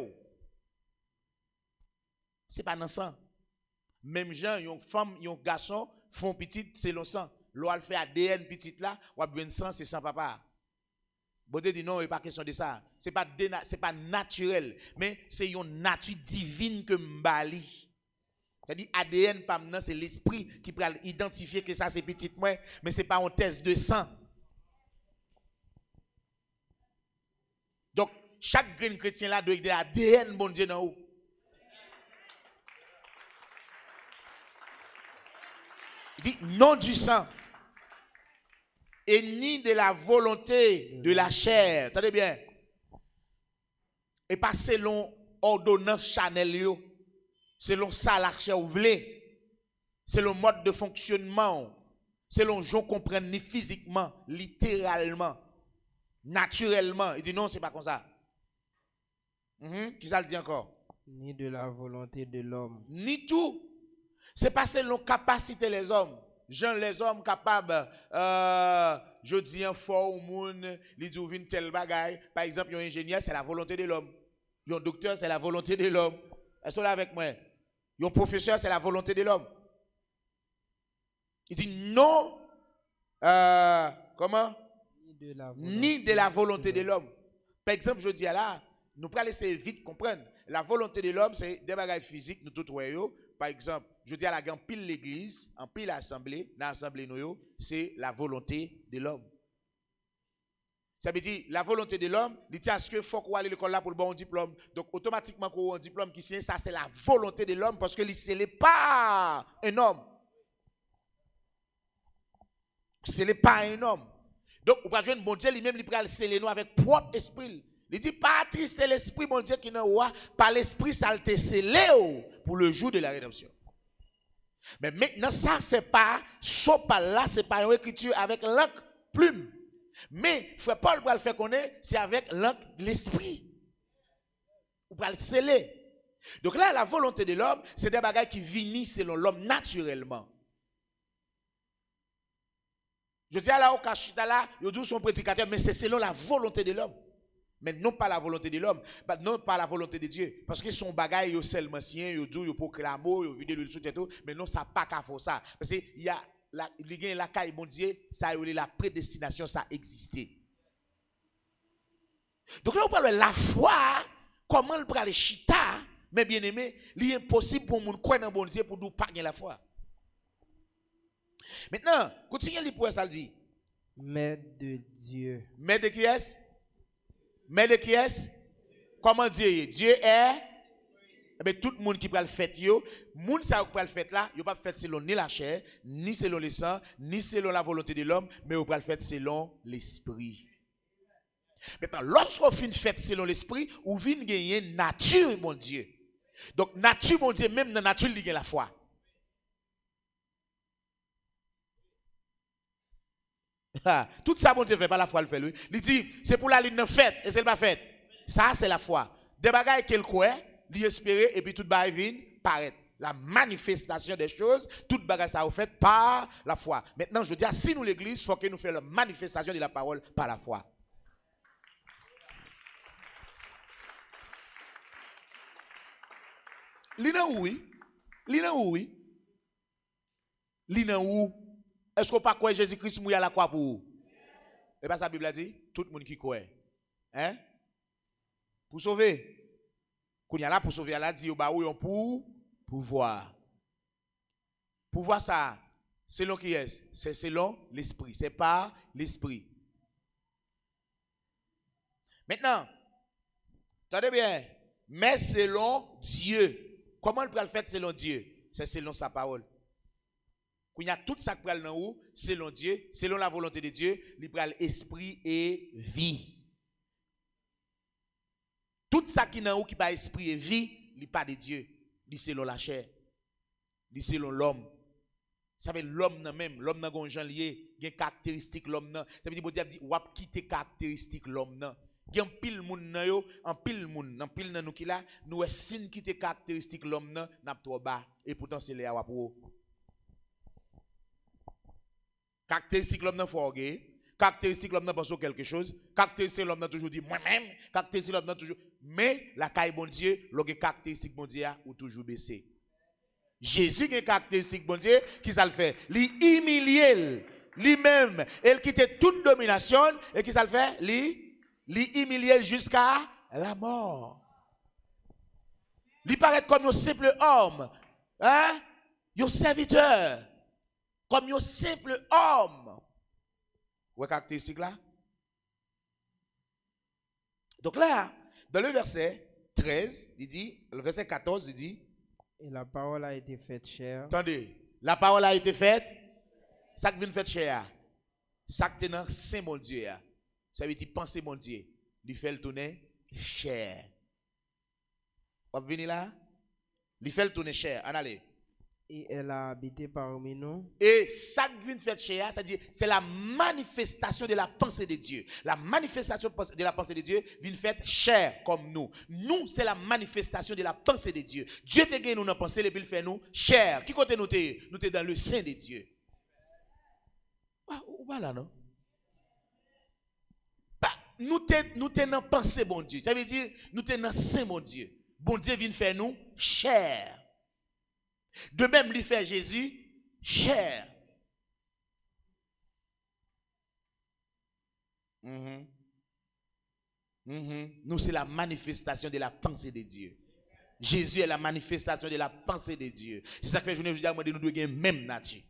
C'est pas dans sang. Même gens, yon femme, yon garçon font petit selon sang. L'on fait ADN petit là, ou a besoin de sang, c'est sang papa. Bon Dieu dit non, il n'est pas question de ça. C'est pas naturel, mais c'est une nature divine que m'bali. C'est-à-dire ADN pas maintenant, c'est l'esprit qui peut identifier que ça c'est petit moi, mais c'est pas un test de sang. Donc chaque grain chrétien là doit avoir ADN bon Dieu dans haut. Il dit non du sang et ni de la volonté de la chair. Attendez bien. Et pas selon ordonnance Chanel yo. Selon ça la chair ou vle. Selon mode de fonctionnement. Selon j'on comprenne ni physiquement, littéralement, naturellement. Il dit non, c'est pas comme ça. Qui ça le dit encore? Ni de la volonté de l'homme. Ni tout. C'est pas selon capacité les hommes. Jean les hommes capables je dis un fort au monde, li dit une tel bagaille. Par exemple, un ingénieur, c'est la volonté de l'homme. Un docteur, c'est la volonté de l'homme. Est-ce que là avec moi? Un professeur, c'est la volonté de l'homme. Il dit non comment? Ni de la volonté de l'homme. Par exemple, je dis là, nous pouvons laisser vite comprendre. La volonté de l'homme, c'est des bagailles physiques, nous tous voyons. Par exemple, je dis à la grande pile l'église, en pile l'assemblée, dans l'assemblée nous, c'est la volonté de l'homme. Ça veut dire, la volonté de l'homme, il dit à ce que faut qu'on aille à l'école là pour le bon diplôme. Donc, automatiquement, qu'on a un diplôme qui signe, ça c'est la volonté de l'homme parce que il scellé pas un homme. Scellé pas un homme. Donc, on va jouer un bon Dieu, lui-même, il peut le sceller nous avec propre esprit. Il dit, pas triste l'esprit, mon Dieu, qui n'a pas, par l'esprit, ça a été scellé pour le jour de la rédemption. Mais maintenant, ça, c'est pas, sauf par là, c'est pas une écriture avec l'encre plume. Mais, frère Paul, pour le faire connaître, c'est avec l'encre l'esprit. Ou pour le sceller. Donc là, la volonté de l'homme, c'est des bagages qui viennent selon l'homme naturellement. Je dis à la Okashita là, ils disent son prédicateur, mais c'est selon la volonté de l'homme. Mais non pas la volonté de l'homme, non pas la volonté de Dieu. Parce que son bagage, il est seulement sien, il dit, il proclame, il vide le sous et tout, mais non, ça n'a pas qu'à faire ça. Parce qu'il y a la caille, bon Dieu, ça a eu la prédestination, ça a existé. Donc là, on parle de la foi, comment on parle de chita, mais bien aimé, il est impossible pour nous croire dans bon Dieu pour nous pas gagner la foi. Maintenant, continuez les pour ça le dit. Mais de Dieu. Mais de qui est-ce? Mais de qui est-ce? Comment Dieu? Dieu est. Mais tout le monde qui peut le faire, le monde qui peut le faire là, il ne peut pas le faire selon ni la chair, ni selon le sang, ni selon la volonté de l'homme, mais il peut le faire selon l'esprit. Maintenant, lorsqu'on fait une fête selon l'esprit, on vient gagner nature, mon Dieu. Donc, nature, mon Dieu, même dans la nature, il y a la foi. Tout ça, mon Dieu, fait pas la foi, le fait lui. Il dit, c'est pour la ligne de fête, et c'est pas fête. Ça, c'est la foi. Des bagailles qu'elle croit, l'y espérer, et puis tout bagaille vient paraître. La manifestation des choses, tout bagaille ça a fait par la foi. Maintenant, je dis, si nous l'église, il faut que nous fassions la manifestation de la parole par la foi. Li nan oui. Li nan oui. Li nan ou. Est-ce qu'on pas croit Jésus-Christ mourir à la croix pour vous? Et pas ça la Bible a dit? Tout le monde qui croit. Hein? Pour sauver. Quand il y a là pour sauver, elle a dit bah oui, pour pouvoir. Pouvoir ça, selon qui est? C'est selon l'esprit. C'est pas l'esprit. Maintenant, attendez bien. Mais selon Dieu. Comment on peut le faire selon Dieu? C'est selon sa parole. Quand il y a tout ça qui prend dans où, selon Dieu, selon la volonté de Dieu, il prend esprit et vie. Tout ça qui dans où qui pas esprit et vie, il pas de Dieu, il selon la chair, il selon l'homme. Ça veut l'homme même, l'homme n'a pas lié, il y a une caractéristique l'homme nan. Ça veut dire dit ou quitter caractéristique l'homme nan. Il y a un pile moun nan yo, un pile moun, un pile nan nous qui là, nous est signe quitter caractéristique l'homme nan, n'a trop bas et pourtant c'est les pour caractéristique l'homme n'a forgué, caractéristique l'homme n'a pensé quelque chose, caractéristique l'homme n'a toujours dit moi-même, caractéristique l'homme n'a toujours mais la caille bon Dieu, le caractéristique bon Dieu ou toujours baissé. Jésus a une caractéristique bon Dieu qui ça le fait, lui humilier lui-même, il quitte toute domination et qui ça le fait, lui humilier jusqu'à la mort. Lui paraît comme un simple homme, hein, un serviteur. Comme un simple homme. Vous voyez caractéristique là? Donc là, dans le verset 13, il dit, le verset 14, il dit, et la parole a été faite chair. Attendez, la parole a été faite, ça qui vient faite chair, ça qui est dans Saint mon Dieu, ça veut dire penser mon Dieu, il fait le tourner chair. Vous venez là? Il fait le tourner chair, en allez. Et elle a habité parmi nous. Et ça qui vient faire chez c'est-à-dire c'est la manifestation de la pensée de Dieu. La manifestation de la pensée de Dieu vient faire chair comme nous. Nous, c'est la manifestation de la pensée de Dieu. Dieu te gagne nous dans pensée et puis il fait nous chair. Qui côté nous t'es? Nous t'es dans le sein de Dieu. Ou pas là non? Nous t'es dans pensée bon Dieu. Ça veut dire nous t'es dans sein bon Dieu. Bon Dieu vient faire nous chair. De même, lui fait Jésus chair. Nous, c'est la manifestation de la pensée de Dieu. Jésus est la manifestation de la pensée de Dieu. C'est ça que fait, je dis à moi, nous devons avoir même nature.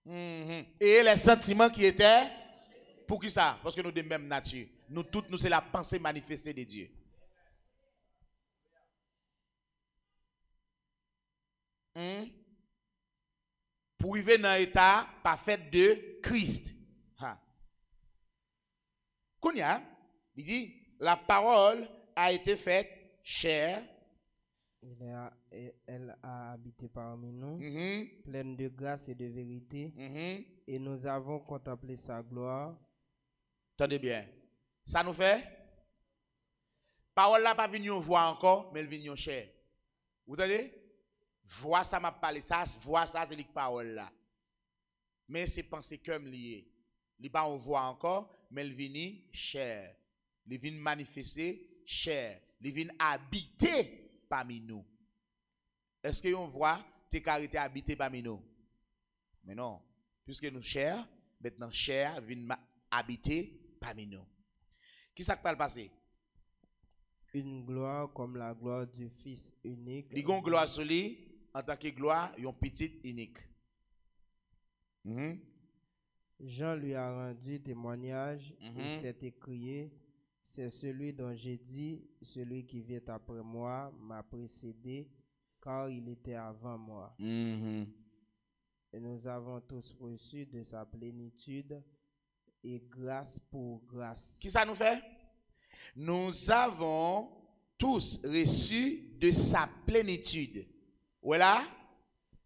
Et les sentiments qui étaient, pour qui ça? Parce que nous de même nature. Nous toutes, nous c'est la pensée manifestée de Dieu. Pour vivre dans l'état parfait de Christ. Kounia, il dit, la parole a été faite chair. Elle a habité parmi nous, pleine de grâce et de vérité, et nous avons contemplé sa gloire. Attendez bien. Ça nous fait? Parole là pas venir voix encore, mais elle vient chair. Vous entendez? Voix ça m'a parlé, ça, voix ça c'est les paroles là. Mais c'est pensée comme lié. Il pas on voit encore, mais il vient chair. Il vient manifester chair. Il vient habiter parmi nous. Est-ce que on voit tes qualités habiter parmi nous? Mais non. Puisque nous chair, maintenant chair vient habiter parmi nous. Qui ça peut le passer? Une gloire comme la gloire du Fils unique. Il y a une gloire sur lui, en tant que gloire, il y a une petite unique. Jean lui a rendu témoignage et s'est écrié, c'est celui dont j'ai dit, celui qui vient après moi m'a précédé, car il était avant moi. Et nous avons tous reçu de sa plénitude et grâce pour grâce. Qui ça nous fait? Nous avons tous reçu de sa plénitude. Voilà.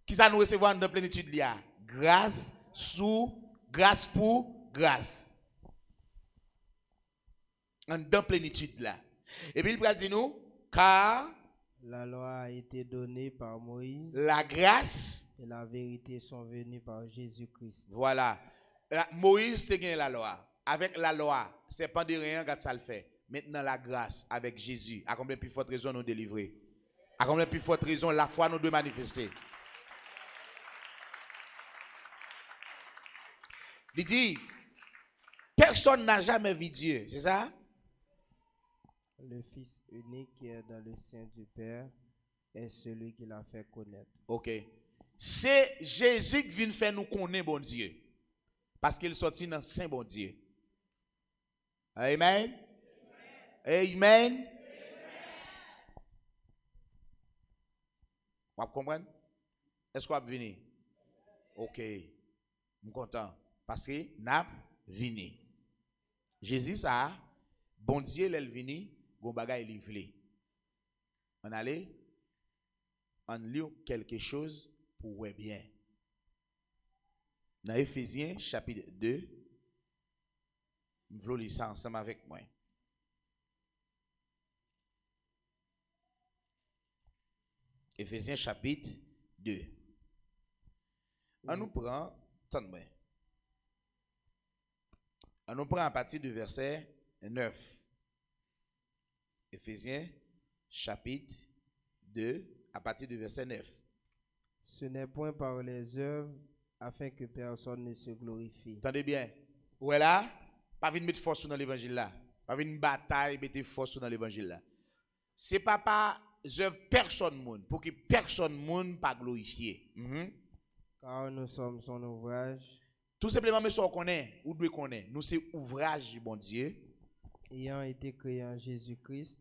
Qui ça nous recevoir de plénitude là? Grâce sous grâce pour grâce. En de plénitude là. Et puis il va dire nous, car la loi a été donnée par Moïse. La grâce et la vérité sont venues par Jésus-Christ. Voilà. Moïse te gagne la loi. avec la loi, c'est pas de rien quand ça le fait. Maintenant la grâce avec Jésus, à combien plus forte raison nous délivrer? À combien plus forte raison la foi nous doit manifester? Il dit, personne n'a jamais vu Dieu, c'est ça? Le Fils unique qui est dans le sein du Père est celui qui l'a fait connaître. Ok. C'est Jésus qui vient faire nous connaître bon Dieu. Parce qu'il sortit dans Saint bon Dieu. Amen. Amen. Vous comprenez? Est-ce qu'on va venir? Ok. Je suis content. Parce que n'a venu. Jésus ça, bon Dieu l'est venu, bon bagay il voulait. On allait, on lit quelque chose pour ouais bien. Dans Éphésiens chapitre 2, je vais lire ça ensemble avec moi. Éphésiens chapitre 2. On nous prend, attendez-moi. On nous prend à partir du verset 9. Éphésiens chapitre 2, à partir du verset 9. Ce n'est point par les œuvres afin que personne ne se glorifie. Attendez bien. Où est là? Pas venir mettre force dans l'évangile là. Pas venir bataille, mettre force dans l'évangile là. C'est pas par œuvres personne monde pour que personne monde pas glorifier. Car nous sommes son ouvrage. Tout simplement, mais ça on connaît, ou doit connaître. Nous c'est ouvrage du bon Dieu. Ayant été créé en Jésus-Christ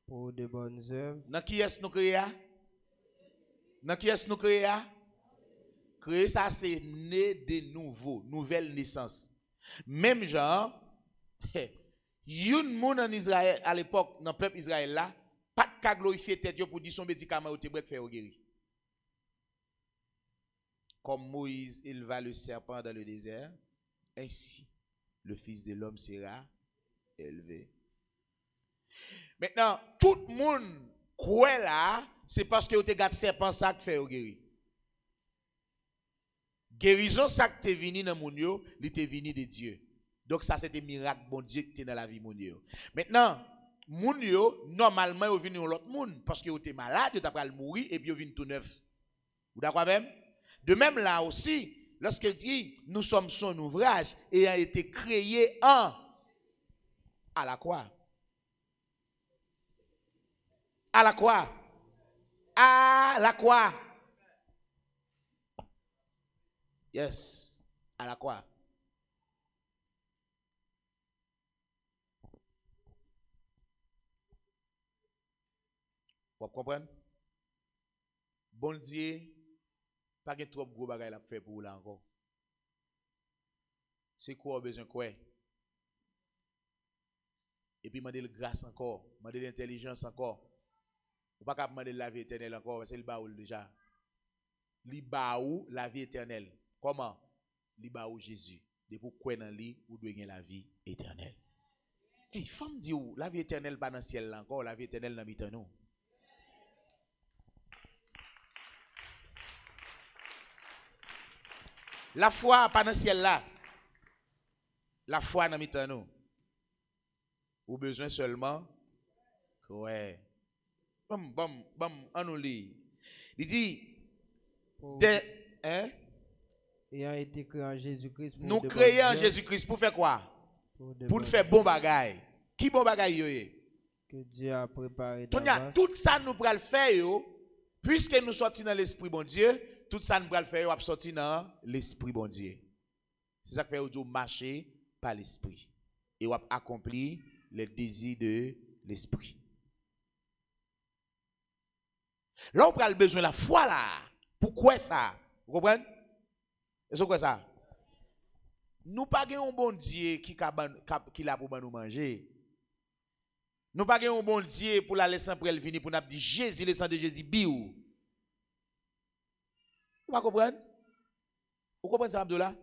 pour de bonnes œuvres. Dans qui est-ce nous créé? Dans qui est-ce nous créé? Créer ça c'est né de nouveau, nouvelle naissance. Même genre, yon moun en Israël à l'époque dans le peuple Israël là, pas de cas glorifier tête pour dire son médicament ou te brek faire guérir. Comme Moïse éleva le serpent dans le désert, ainsi le Fils de l'homme sera élevé. Maintenant, tout le monde croit là, c'est parce que vous avez serpent ça qui fait guérir. Guérison ça qui est venu dans mon yo, il était venu de Dieu. Donc ça c'était miracle bon Dieu qui était dans la vie mon yo. Maintenant, moun yo normalement yo venu l'autre monde parce que vous êtes malade, vous avez mourir et puis vous venu tout neuf. Vous d'accord même? De même là aussi, lorsqu'il dit nous sommes son ouvrage et a été créé en à la croix. À la croix. À la croix. Yes. À la croix. Vous comprenez? Bon Dieu, pas de trop gros bagaille à faire pour vous là encore. C'est quoi besoin quoi? Et puis demander grâce encore, demander l'intelligence encore. Ou pas qu'à demander la vie éternelle encore, c'est le baoul déjà. Li baou la vie éternelle. Comment? Li baou Jésus. De pour quoi dans lui ou doit gagner la vie éternelle. Et femme dit ou la vie éternelle pas dans le ciel là encore, la vie éternelle dans mitan nous. La foi pas dans le ciel là. La foi dans mitan nous. Ou besoin seulement ouais. On nous lit. Il dit Ayant été créé en Jésus-Christ. Nous créons en Jésus-Christ pour faire quoi? Pour faire bon bagaille. Qui bon bagaille yo? Que Dieu a préparé d'avance. Tout ça nous pral faire yo, puisque nous sortis dans l'esprit bon Dieu, tout ça nous pral faire yo, sorti dans l'esprit bon Dieu. C'est ça que fait ou marcher par l'esprit et ou accomplir les désirs de l'esprit. Là, on a besoin de la foi là. Pourquoi ça? Vous comprenez? Est-ce que ça? Nous pas un bon Dieu qui l'a pour nous manger. Nous pas un bon Dieu pour la laisser pour elle venir pour nous dire Jésus, le sang de Jésus, biou. Vous comprenez? Vous comprenez ça, Abdullah?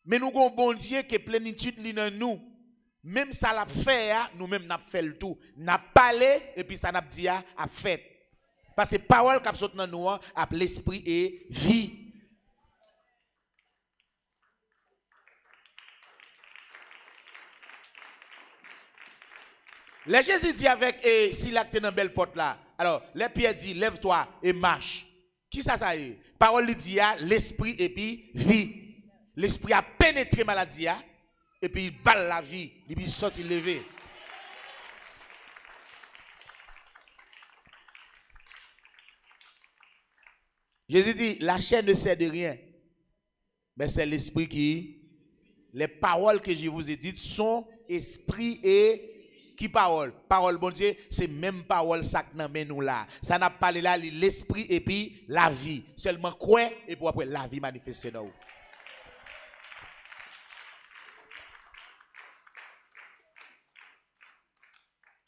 Mais nous avons un bon Dieu qui est plénitude dans nous. Même ça l'a fait, nous-mêmes n'a fait le tout. N'a parlé et puis ça n'a dit a fait. Parce que parole qui sorti dans nous a l'esprit et vie. Les Jésus dit avec Silas qui est dans belle porte là. Alors, les Pierre dit lève-toi et marche. Qui ça ça est? Parole dit l'esprit et puis vie. L'esprit a pénétré maladie et puis il balle la vie, il sorti levé. Jésus dit la chair ne sert de rien. Mais c'est l'esprit qui les paroles que je vous ai dites sont esprit et qui parole? Parole, bon Dieu, c'est même parole ça que nous là. Ça n'a pas là l'esprit et puis la vie. Seulement quoi et pour après la vie manifestée dans vous.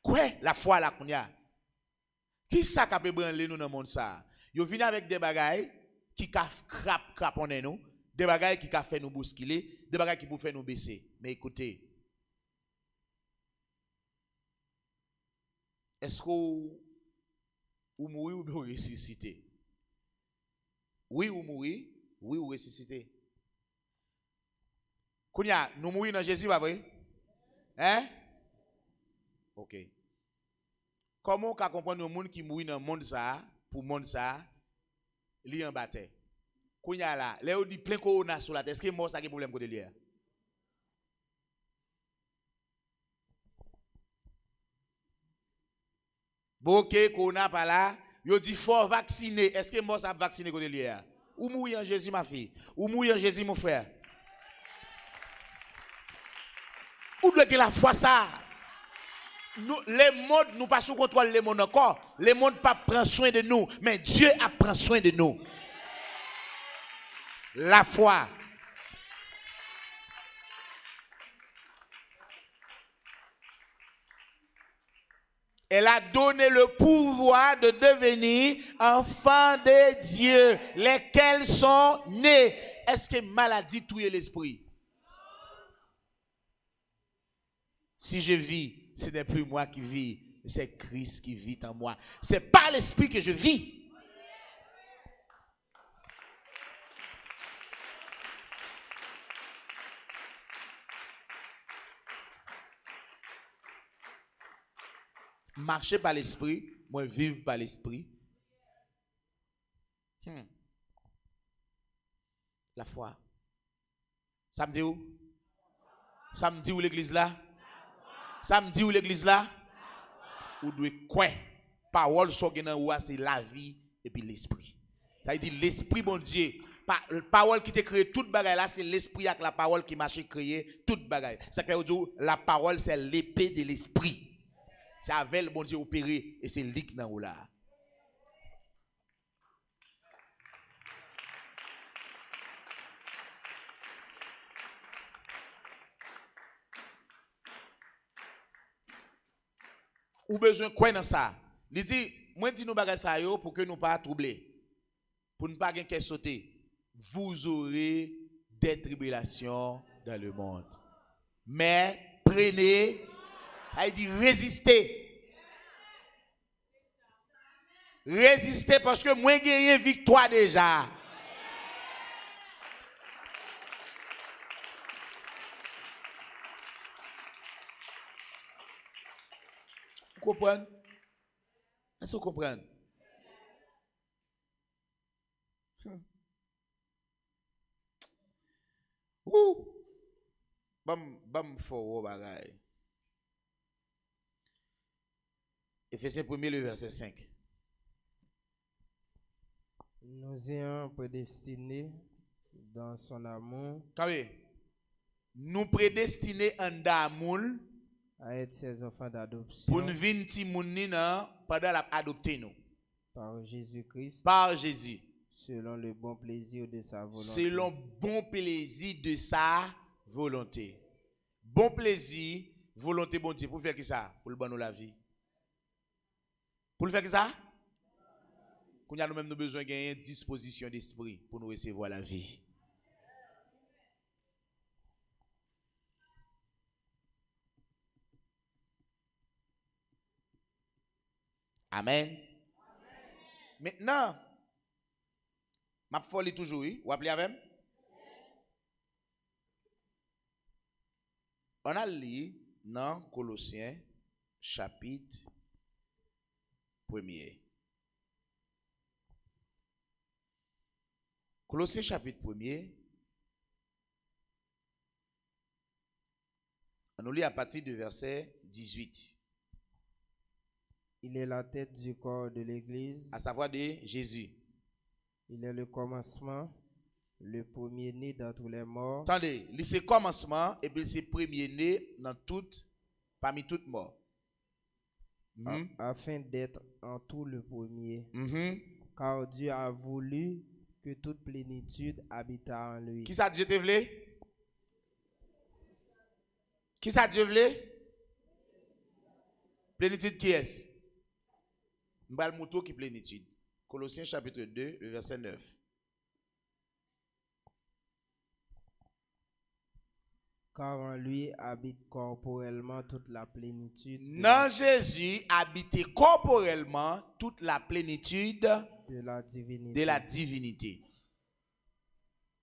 Quoi la foi là qu'on y a? Qui ça qui peut branler nous dans le monde ça? Yo vient avec des bagailles qui craponner nous, des bagailles qui fait nous bousculer, des bagailles qui pour faire nous baisser. Mais écoutez, est-ce que vous mourrez ou vous ressuscitez? Oui ou mourir, oui ou ressusciter. Kounya, nous mourons dans Jésus, pas vrai? Hein? Ok. Comment on peut comprendre le monde qui mourit dans le monde ça, pour le monde ça, li en bataille? Kounya là, là on dit plein corona sur la terre, est-ce que mort ça qui problème côté lié? Ok, corona pas là, yo dit faut vacciner, est-ce que mort ça vacciner côté lié? Ou mourir en Jésus ma fille, ou mourir en Jésus mon frère. Ou doit que la foi ça. Nous, les mondes, nous pas sous contrôle les mondes encore. Les mondes pas prend soin de nous, mais Dieu a pris soin de nous. La foi. Elle a donné le pouvoir de devenir enfants de Dieu, lesquels sont nés. Est-ce que maladie touille l'esprit? Si je vis, ce n'est plus moi qui vis, c'est Christ qui vit en moi. C'est par l'esprit que je vis. Marcher par l'esprit, moi vivre par l'esprit. La foi. Ça me dit où? Ça me dit où l'église là? Ça me dit où l'église là? Ou doit quoi? Parole c'est la vie et puis l'esprit. Ça veut dire l'esprit bon Dieu. Parole qui t'a créé toute bagaille là, c'est l'esprit avec la parole qui m'a créé toute bagaille. Ça veut dire la parole c'est l'épée de l'esprit. C'est avec le bon Dieu opéré et c'est lui qui est là. Ou besoin quoi dans ça? Il dit, moi dis nous bagay ça yo pour que nous pas troubler. Pour ne pas qu'un sauter. Vous aurez des tribulations dans le monde. Mais prenez, il dit résistez. Résistez parce que moi gagné victoire déjà. Vous comprenez? Est-ce que vous comprenez? Ouh! Bam fort bagay. Éphésiens 1er, le verset 5. Nous ayons prédestinés dans son amour. Nous prédestinés en d'amour à être ses enfants d'adoption. Pour nous venir pendant l'adopter nous. Par Jésus-Christ. Par Jésus. Selon le bon plaisir de sa volonté. Selon bon plaisir de sa volonté. Bon plaisir, volonté bon Dieu. Pour faire qui ça? Pour le bon nous la vie. Pour le faire qui ça? Qu'on a nous-mêmes besoin de gagner disposition d'esprit pour nous recevoir la vie. Amen. Maintenant, ma folie toujours, oui? Vous appelez avec? On a lu dans Colossiens, chapitre 1er. Colossiens chapitre 1er. On lit à partir du verset 18. Il est la tête du corps de l'Église. À savoir de Jésus. Il est le commencement, le premier-né d'entre les morts. Attendez, c'est commencement et puis c'est premier-né dans parmi toutes morts. Afin d'être en tout le premier. Car Dieu a voulu que toute plénitude habitât en lui. Qui ça Dieu te voulait? Qui ça Dieu voulait? Plénitude qui est-ce? M'bal mouton qui plénitude. Colossiens chapitre 2, le verset 9. Car en lui habite corporellement toute la plénitude. Dans Jésus habite corporellement toute la plénitude de la divinité. De la divinité.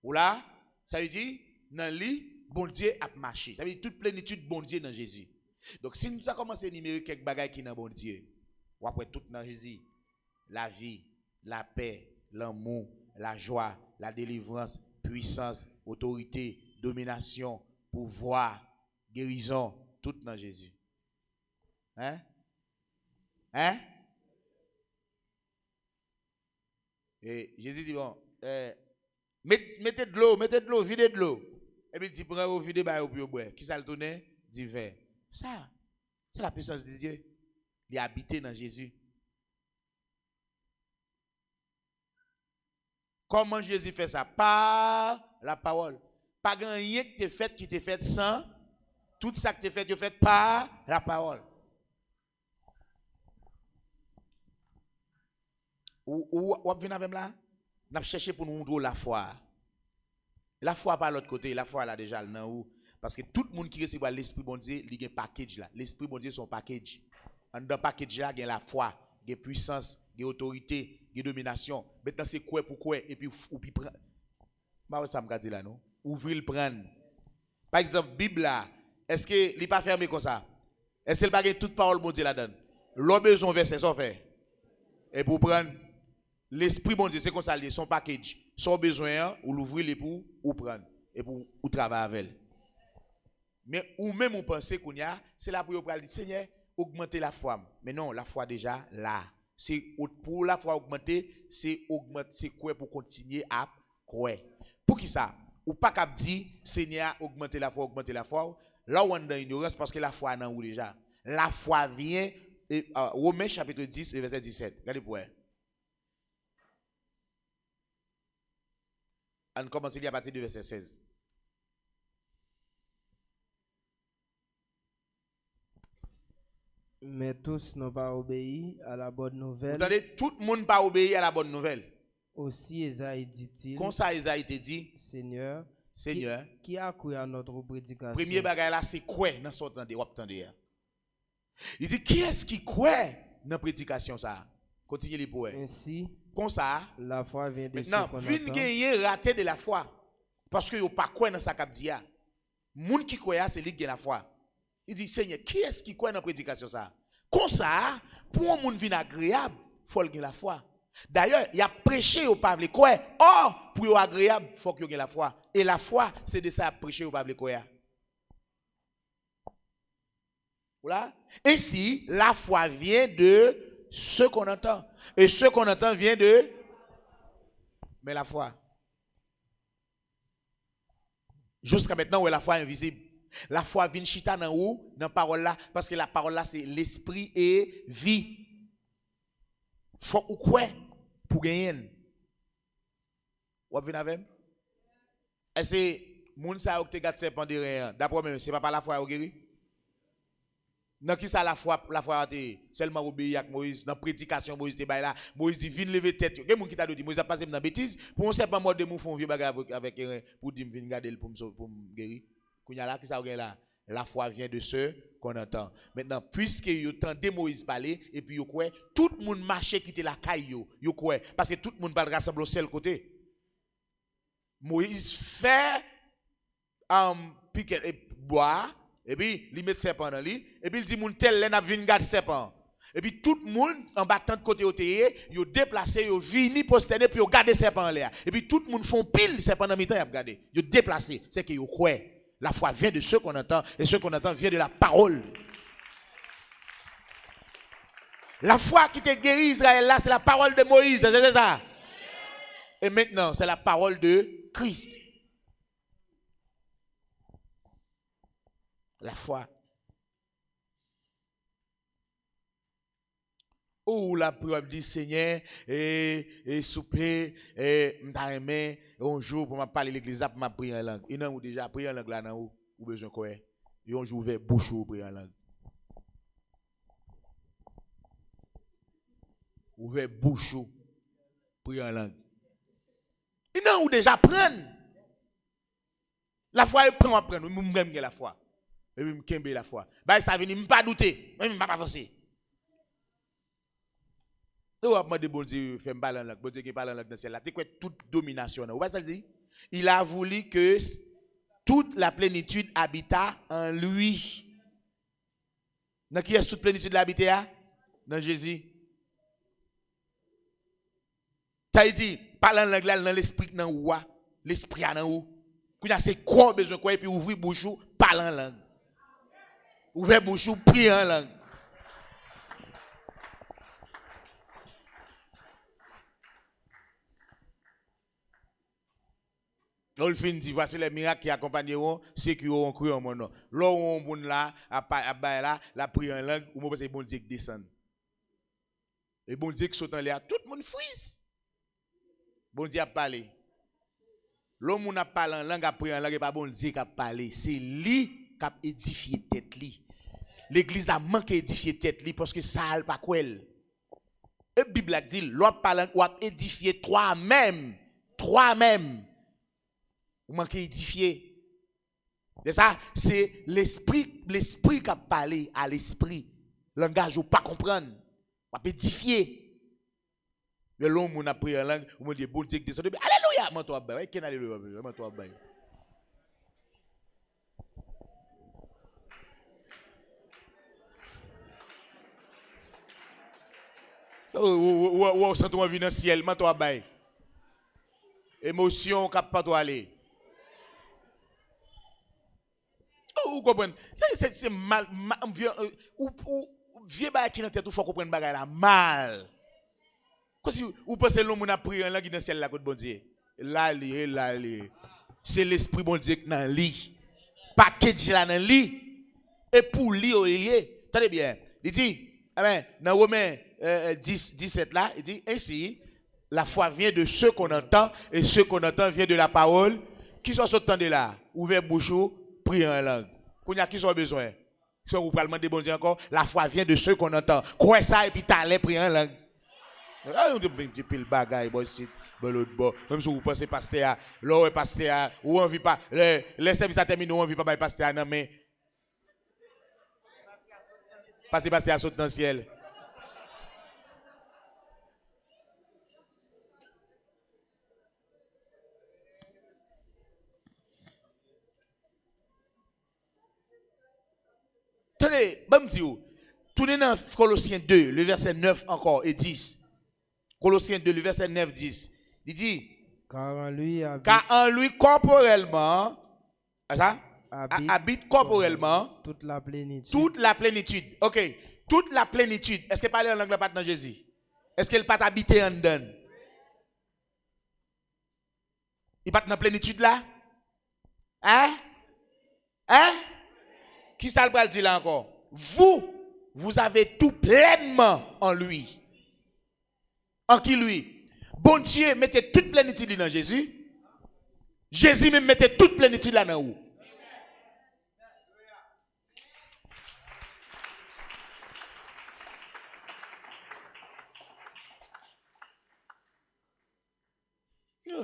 Ou là, ça veut dire, dans lui, bon Dieu a marché. Ça veut dire toute plénitude bon Dieu dans Jésus. Donc si nous avons commencé à énumérer quelques bagages qui sont dans bon Dieu, ou après tout dans Jésus, la vie, la paix, l'amour, la joie, la délivrance, puissance, autorité, domination, pouvoir, guérison, tout dans Jésus. Hein? Hein? Et Jésus dit, bon, mettez de l'eau, videz de l'eau. Et puis il dit, prends videz, bah, au plus boire. Qui ça le tourne? Du vin. Ça, c'est la puissance de Dieu. Il est habité dans Jésus. Comment Jésus fait ça? Par la parole. Pas rien que tu fait qui te fait sans. Tout ça que tu fait par la parole. Ou venez avec là? Nous avons cherché pour nous montrer la foi. La foi par l'autre côté, la foi là déjà là où parce que tout le monde qui reçoit l'esprit bon Dieu, il y a un package là. L'esprit bon Dieu son package. Dans package là, il y a la foi, il y a puissance, il y a autorité, il y a domination. Maintenant c'est quoi pour quoi et puis ou puis prendre. Bah ça me dit là non. Ouvrir le prendre. Par exemple, Bible là, est-ce que il pas fermé comme ça? Est-ce qu'il pas gagne toute parole bon Dieu là-dedans? L'homme besoin verset ça fait. Et pour prendre l'esprit bon Dieu, c'est comme ça, son package. Son besoin, ou l'ouvrir pour ou prendre et pour ou travailler avec elle. Mais ou même on pense qu'on y a, c'est là pour dire Seigneur, augmenter la foi. Mais non, la foi déjà là. C'est pour la foi augmenter, c'est augmenter, c'est quoi pour continuer à quoi. Pour qui ça? Ou pas qu'à dire Seigneur, augmenter la foi. Là où on est dans l'ignorance parce que la foi est dans où déjà. La foi vient Romains chapitre 10 verset 17. Regardez pour elle. On commence à partir du verset 16. Mais tous n'ont pas obéi à la bonne nouvelle. Vous entendez, tout le monde n'a pas obéi à la bonne nouvelle. Aussi Esaïe dit-il. Comme ça Esaïe te dit, Seigneur, qui a cru à notre prédication? Premier bagage là, c'est quoi dans ce temps de il dit, qui est-ce qui croit dans la prédication ça? Continuez les poètes. Ainsi, comme ça, la foi vient de maintenant, vin gagner raté de la foi. Parce que vous pas quoi dans sa cap dia. Moun qui croit c'est lui qui a la foi. Il dit Seigneur, qui est-ce qui croit dans la prédication ça? Comme ça, pour un monde vin agréable, faut qu'il ait la foi. D'ailleurs, il a prêché au peuple quoi? Or, pour être agréable, faut qu'il ait la foi. Et la foi, c'est de ça prêcher au peuple quoi? Voilà. Ainsi, la foi vient de ce qu'on entend. Et ce qu'on entend vient de... Mais la foi. Jusqu'à maintenant, où est la foi invisible? La foi vient chita dans où? Dans la parole là. Parce que la parole là, c'est l'esprit et vie. Faut ou quoi pour gagner? Vous venez avec? Est-ce que moun sa ou te gâte serpent de rien? D'après moi, c'est pas par la foi ou guéri? Dans qui ça la foi a seulement obéi à Moïse dans prédication Moïse te bail là Moïse dit viens lever tête quelqu'un moun qui t'a dit Moïse a passé dans bêtise pour on sait pas mort de mou font vieux bagarre avec pour dire viens garder pour me guérir kounya là qui ça là la foi vient de ce qu'on entend maintenant puisque yo tendez Moïse parler et puis yo quoi tout le monde marcher quitter la caille yo quoi parce que tout le monde va rassembler au seul côté Moïse fait piquer et bois Et puis, il met serpent dans lui. Et puis, il dit, moun tel, n'a vin garde serpent. Et puis, tout le monde, en battant de côté au théâtre, ils ont déplacé, ils ont vini, posterné, puis ils ont gardé serpent en l'air. Et puis, tout le monde font pile serpent dans mi-temps, ils ont gardé. Ils ont déplacé. C'est qu'ils ont croit. La foi vient de ce qu'on entend, et ce qu'on entend vient de la parole. La foi qui te guérit Israël là, c'est la parole de Moïse, c'est ça. Et maintenant, c'est la parole de Christ. La foi. Ou la prière dit Seigneur, et souple, et m'aimé, un jour pour me parler l'église, pour me prier en langue. Et non, ou déjà prier en langue là, non, ou besoin quoi? Et un jour vers bouche ou prier en langue. Ouvert bouche ou prier en langue. Et non, ou déjà prendre. La foi, elle prend à prendre. Moi-même, la foi. Et puis, je me la foi. Bah, ça vient, je ne pas douter. Je ne pas avancer. Et on a demandé, bon Dieu, fait me parler en langue. Bon Dieu, qui parle en langue dans celle-là. C'est quoi toute domination? Vous voyez ça dit? Il a voulu que toute la plénitude habita en lui. Dans qui est toute plénitude l'habiter? Dans Jésus. Ça dit, parle en langue là, dans l'esprit, dans où? L'esprit dans où? C'est quoi besoin quoi? Et puis ouvrir bouche, parle en langue. Ouvrir bouche, prier en langue. On le fin dit, voici les miracles qui accompagneront ceux qui auront cru en mon nom. Là où on là, la prière en langue, ou c'est bon Dieu qui descend. Et bon Dieu qui saute en l'air, tout le monde frise. Bon Dieu a parlé. L'homme qui a parlé en langue, a prié en langue, et pas bon Dieu qui a parlé. C'est lui qui a édifié tête li. L'église a manqué édifier tête li parce que ça n'a pas quoi. Et la Bible a dit, l'homme parle ou a édifié toi-même. Ou manquez édifier. C'est ça, c'est l'esprit qui a parlé à l'esprit. Langage ou pas comprendre. Ou pas édifier. Mais l'homme qui a pris en langue, ou dit bon Dieu qui descend. Alléluia, m'entends pas. Quel alléluia, m'entends pas. Ou sentiment vient dans le ciel, m'entends pas. Émotion qui pas toi aller. Vous comprenez? C'est mal, vieux bagay qui dans tête, il faut comprendre bagay là mal. Si vous pensez que l'homme a pris en langue dans le ciel là, bon Dieu. Là, c'est l'esprit bon Dieu qui dans lui. Package là dans lui. Et pour lui, il est. Tenez bien. Il dit, dans Romains 10, 17 là, il dit, ainsi, la foi vient de ce qu'on entend, et ce qu'on entend vient de la parole. Qui sont sortis de là? Ouvert bouche, prier en langue. Qui sont besoin? Si vous parlez de bon Dieu encore, la foi vient de ce qu'on entend. Quoi ça, et puis t'allais prier en langue. Depuis le bagaille, même si vous pensez pasteur, là, pasteur, ou on vit pas, les services à terminer, on vit pas, pasteur, non, mais. Parce que pasteur saute dans le ciel. Tenez, bon Dieu, tournez dans Colossiens 2, le verset 9 encore et 10. Colossiens 2, le verset 9, 10. Il dit, car en lui corporellement, habite corporellement toute la plénitude. Toute la plénitude. Ok. Toute la plénitude. Est-ce qu'elle parle en langue pas dans Jésus? Est-ce qu'elle pas habiter en dedans? Il pas dans la plénitude là? Hein? Qui ça le dit là encore? Vous avez tout pleinement en lui. En qui lui? Bon Dieu, mettez toute plénitude dans Jésus. Jésus même mettez toute plénitude là dans vous.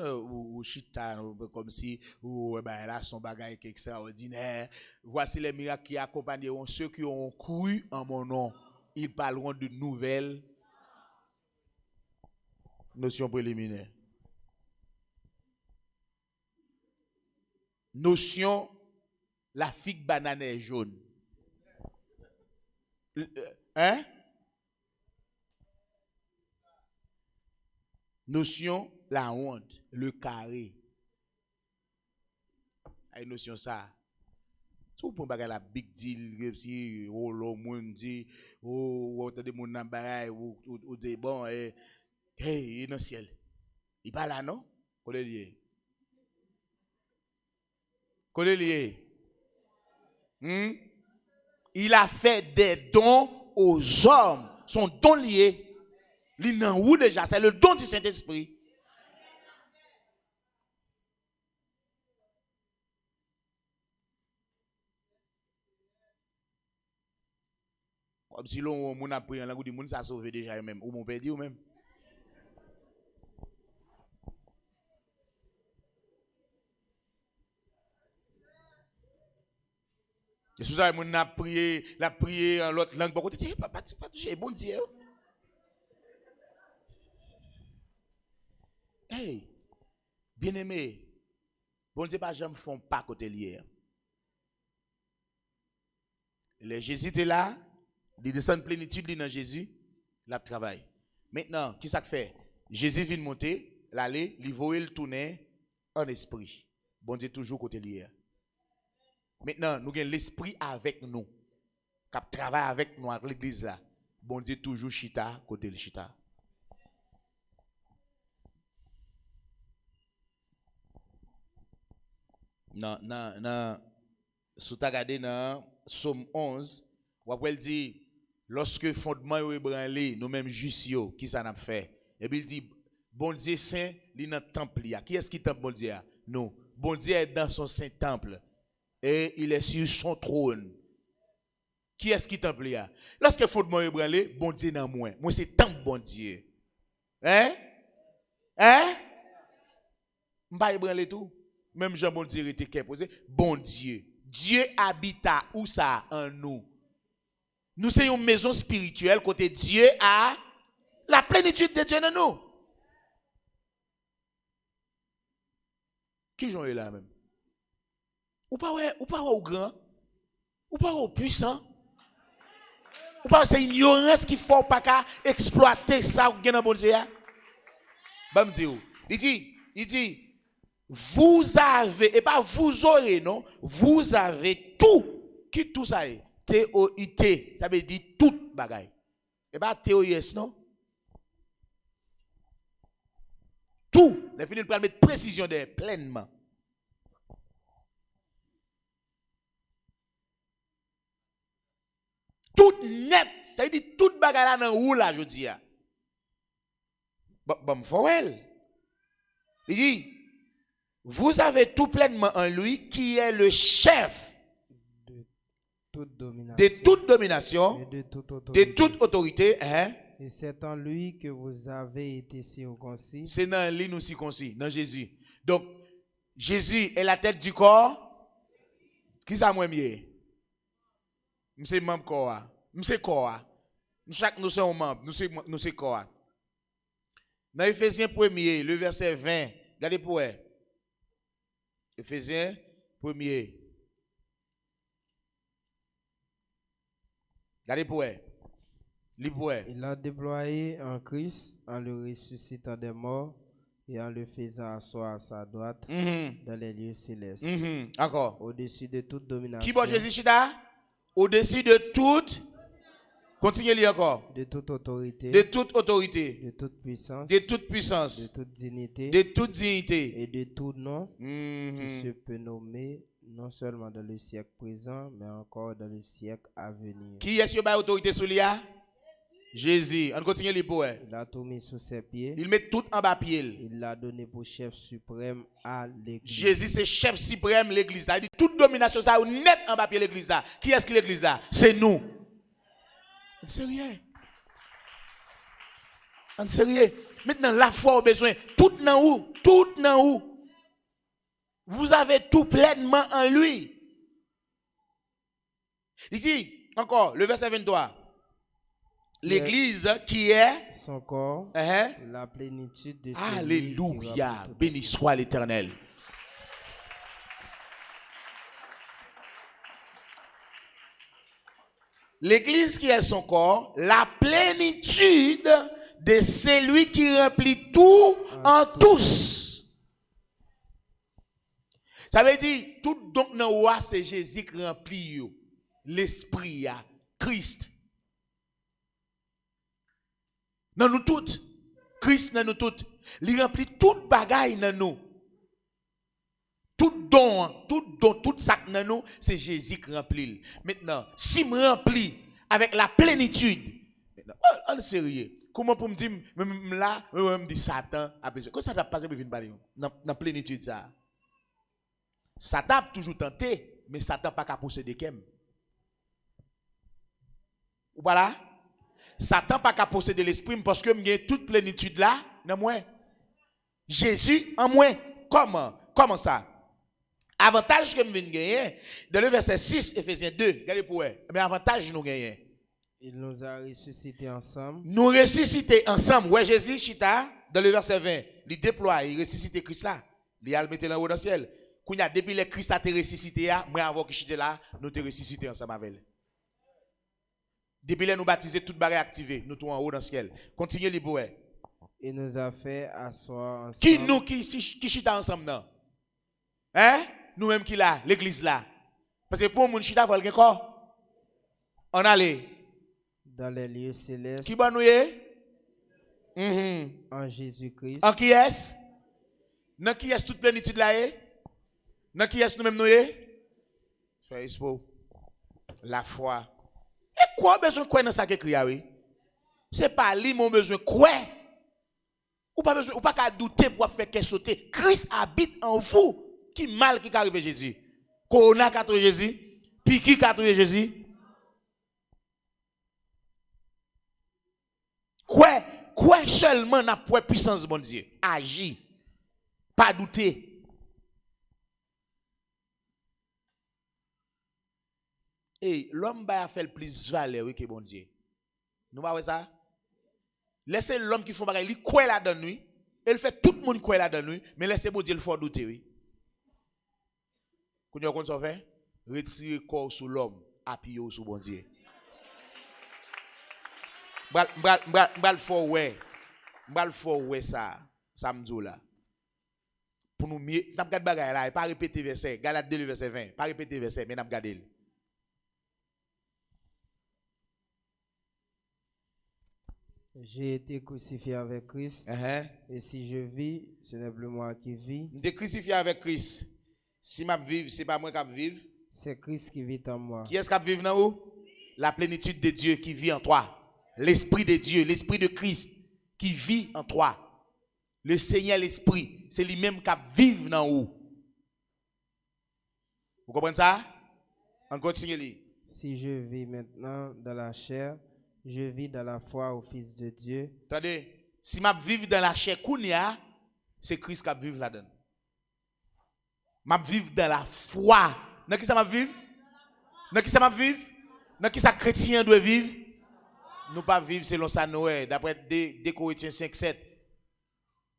Ou chita comme si là son bagage extraordinaire. Voici les miracles qui accompagneront ceux qui ont cru en mon nom. Ils parleront de nouvelles notions préliminaires. Notion La figue banane est jaune. Hein? Notion, la honte, le carré. Une notion ça. Si vous prenez la big deal, si le monde dit, vous entendez mon nambaray, ou des bon, hey, il est dans le ciel. Il pas là, non? Qu'on est lié. Qu'on est lié. Il a fait des dons aux hommes. Son don lié. Il n'en où déjà? C'est le don du Saint-Esprit. Comme si l'on a pris un langue du monde, ça a sauvé déjà même. Ou mon père dit ou même. Et sous ça, on a prié en l'autre langue. Pourquoi tu dis, pas toucher, bon Dieu. Hey, bien aimé, bon Dieu, pas jamais font pas côté lié. Le Jésus était là, il descend de plénitude dans Jésus, il a travaillé. Maintenant, qui ça fait? Jésus vient monter, l'aller, il voit le tourner en esprit. Bon Dieu, toujours côté lié. Maintenant, nous avons l'esprit avec nous, qui travaille avec nous à l'église là. Bon Dieu, toujours chita, côté le chita. Non. Si tu regardes dans Somme 11, il dit, lorsque fondement est ébranlé, nous-mêmes justes, qui ça n'a fait? Et puis il dit, bon Dieu saint, il est dans le temple. Qui est-ce qui temple bon Dieu? Nous. Bon Dieu est dans son saint temple. Et il est sur son trône. Qui est-ce qui temple? Lorsque fondement est ébranlé, bon Dieu dans moi. Moi, c'est temple bon Dieu. Hein? Je ne pas ébranler tout. Même Jean bon Dieu était posé. Bon Dieu. Dieu habite où ça en nous? Nous sommes une maison spirituelle côté Dieu a la plénitude de Dieu en nous. Qui j'en est là même? Ou pas au grand? Ou pas au puissant? Ou pas c'est ignorance qu'il faut pas qu'à exploiter ça ou bien dans bon Dieu? Bah me dire. Il dit vous avez, et pas vous aurez, non? Vous avez tout. Qui tout ça est? T-O-I-T. Ça veut dire tout bagaille. Et pas T-O-I-S, non? Tout. Les filles peuvent mettre précision de pleinement. Tout net. Ça veut dire tout bagaille là dans où là, je dis. Bon, faut elle. Il dit, vous avez tout pleinement en lui qui est le chef de toute domination, et de toute autorité. Hein? Et c'est en lui que vous avez été circoncis. C'est dans lui nous circoncis, dans Jésus. Donc, Jésus est la tête du corps. Qui ça moi mieux? Nous sommes membre corps. Nous sommes corps. Nous sommes membres. Nous sommes corps. Dans Ephésiens 1er, le verset 20, regardez pour elle. Ephésiens 1er. Regardez pour elle. Il a déployé en Christ en le ressuscitant des morts et en le faisant asseoir à sa droite dans les lieux célestes. Encore. Au-dessus de toute domination. Qui bon Jésus chita? Au-dessus de toute. Continuez encore. De toute autorité. De toute autorité. De toute puissance. De toute puissance. De toute dignité. De toute dignité. Et de tout nom qui se peut nommer non seulement dans le siècle présent, mais encore dans le siècle à venir. Qui est-ce qui a autorité sur lui? Jésus. On continue les poètes. Il a tout mis sous ses pieds. Il met tout en bas pied. Il l'a donné pour chef suprême à l'église. Jésus c'est chef suprême l'église. Il dit toute domination ça ou net en bas pied l'église là. Qui est-ce qui l'église là? C'est nous. C'est rien. C'est rien. Maintenant la foi au besoin. Tout dans où? Tout dans où? Vous avez tout pleinement en lui. Il dit encore le verset 23. L'église qui est son corps, la plénitude de celui. Alléluia, béni soit l'Éternel. L'église qui est son corps, la plénitude de celui qui remplit tout en tous. Ça veut dire, tout donc dans roi, c'est Jésus qui remplit yo. L'esprit, Christ. Dans nous toutes. Christ dans nous toutes. Il remplit toute bagaille dans nous. Tout don, tout ça dans nous, c'est Jésus qui remplit. Maintenant, si je remplis avec la plénitude, en sérieux, comment pour me dire, là, je me dis Satan a besoin. Comment ça t'a passé pour venir parler dans la plénitude ça? Satan a toujours tenté, mais Satan n'a pas qu'à posséder qu'aime. Voilà. Satan n'a pas qu'à posséder l'esprit parce que j'ai toute plénitude là, dans moi. Jésus en moi. Comment ça? Avantage que nous gagnons, dans le verset 6, Ephésiens 2, regardez pour eux. Mais avantage nous gagnons. Il nous a ressuscités ensemble. Nous ressuscités ensemble. Ouais, Jésus, chita, dans le verset 20, il déploie, il ressuscite Christ là. Il a le mettre dans le ciel. Quand il y a depuis le Christ a été ressuscité, moi avant que chita là, nous te ressuscité ensemble avec elle. Depuis là, nous baptisés, toute barrière activée, nous tous en haut dans le ciel. Continuez les pour eux. Il nous a fait asseoir ensemble. Qui nous, qui chita ensemble non? Hein? Nous-mêmes qui là, l'église là. Parce que pour mon chita, il faut quoi? On allait. Dans les lieux célestes. Qui va nous y? En Jésus-Christ. En qui est-ce? Dans qui est toute plénitude là? Dans qui est nous-mêmes nous y? Soyez pour la foi. Et quoi besoin de quoi dans ça qui écrit? Oui? C'est pas lui mon besoin de quoi? Ou pas besoin, ou pas qu'à douter pour faire qu'est sauter. Christ habite en vous. Qui mal qui arrive Jésus? Corona qui a trouvé Jésus? Piqui qui a trouvé Jésus? Quoi seulement n'a pas puissance bon Dieu? Agis. Pas douter. Et l'homme va faire le plus valeur que bon Dieu. Nous voyons ça? Laissez l'homme qui fait bagaille, il croit là-dedans lui. Il fait tout le monde croit là-dedans lui, mais laissez bon Dieu le faire douter oui. Quand vous avez fait, retirez le corps sous l'homme, appuyez sur bon Dieu. M'bal faut ouais ça me dit là. Pour nous mieux, n'a pas bagaille là, pas répéter verset, Galates 2 verset 20, pas répéter verset, mais n'a pas regarder. J'ai été crucifié avec Christ. Et si je vis, ce n'est plus moi qui vis. Je suis crucifié avec Christ. Si je vis, ce n'est pas moi qui vis. C'est Christ qui vit en moi. Qui est-ce qui vit dans vous? La plénitude de Dieu qui vit en toi. L'Esprit de Dieu, l'Esprit de Christ qui vit en toi. Le Seigneur, l'Esprit, c'est lui-même qui vit dans vous. Vous comprenez ça? On continue. Si je vis maintenant dans la chair, je vis dans la foi au Fils de Dieu. Attendez, si je vis dans la chair, c'est Christ qui vit là-dedans. Je vis dans la foi. Dans qui ça m'a vivre? Dans qui ça m'a vivre? Dans qui ça chrétien doit vivre? Nous pas vivre selon ça Noël. D'après 2 Corinthiens 5, 7.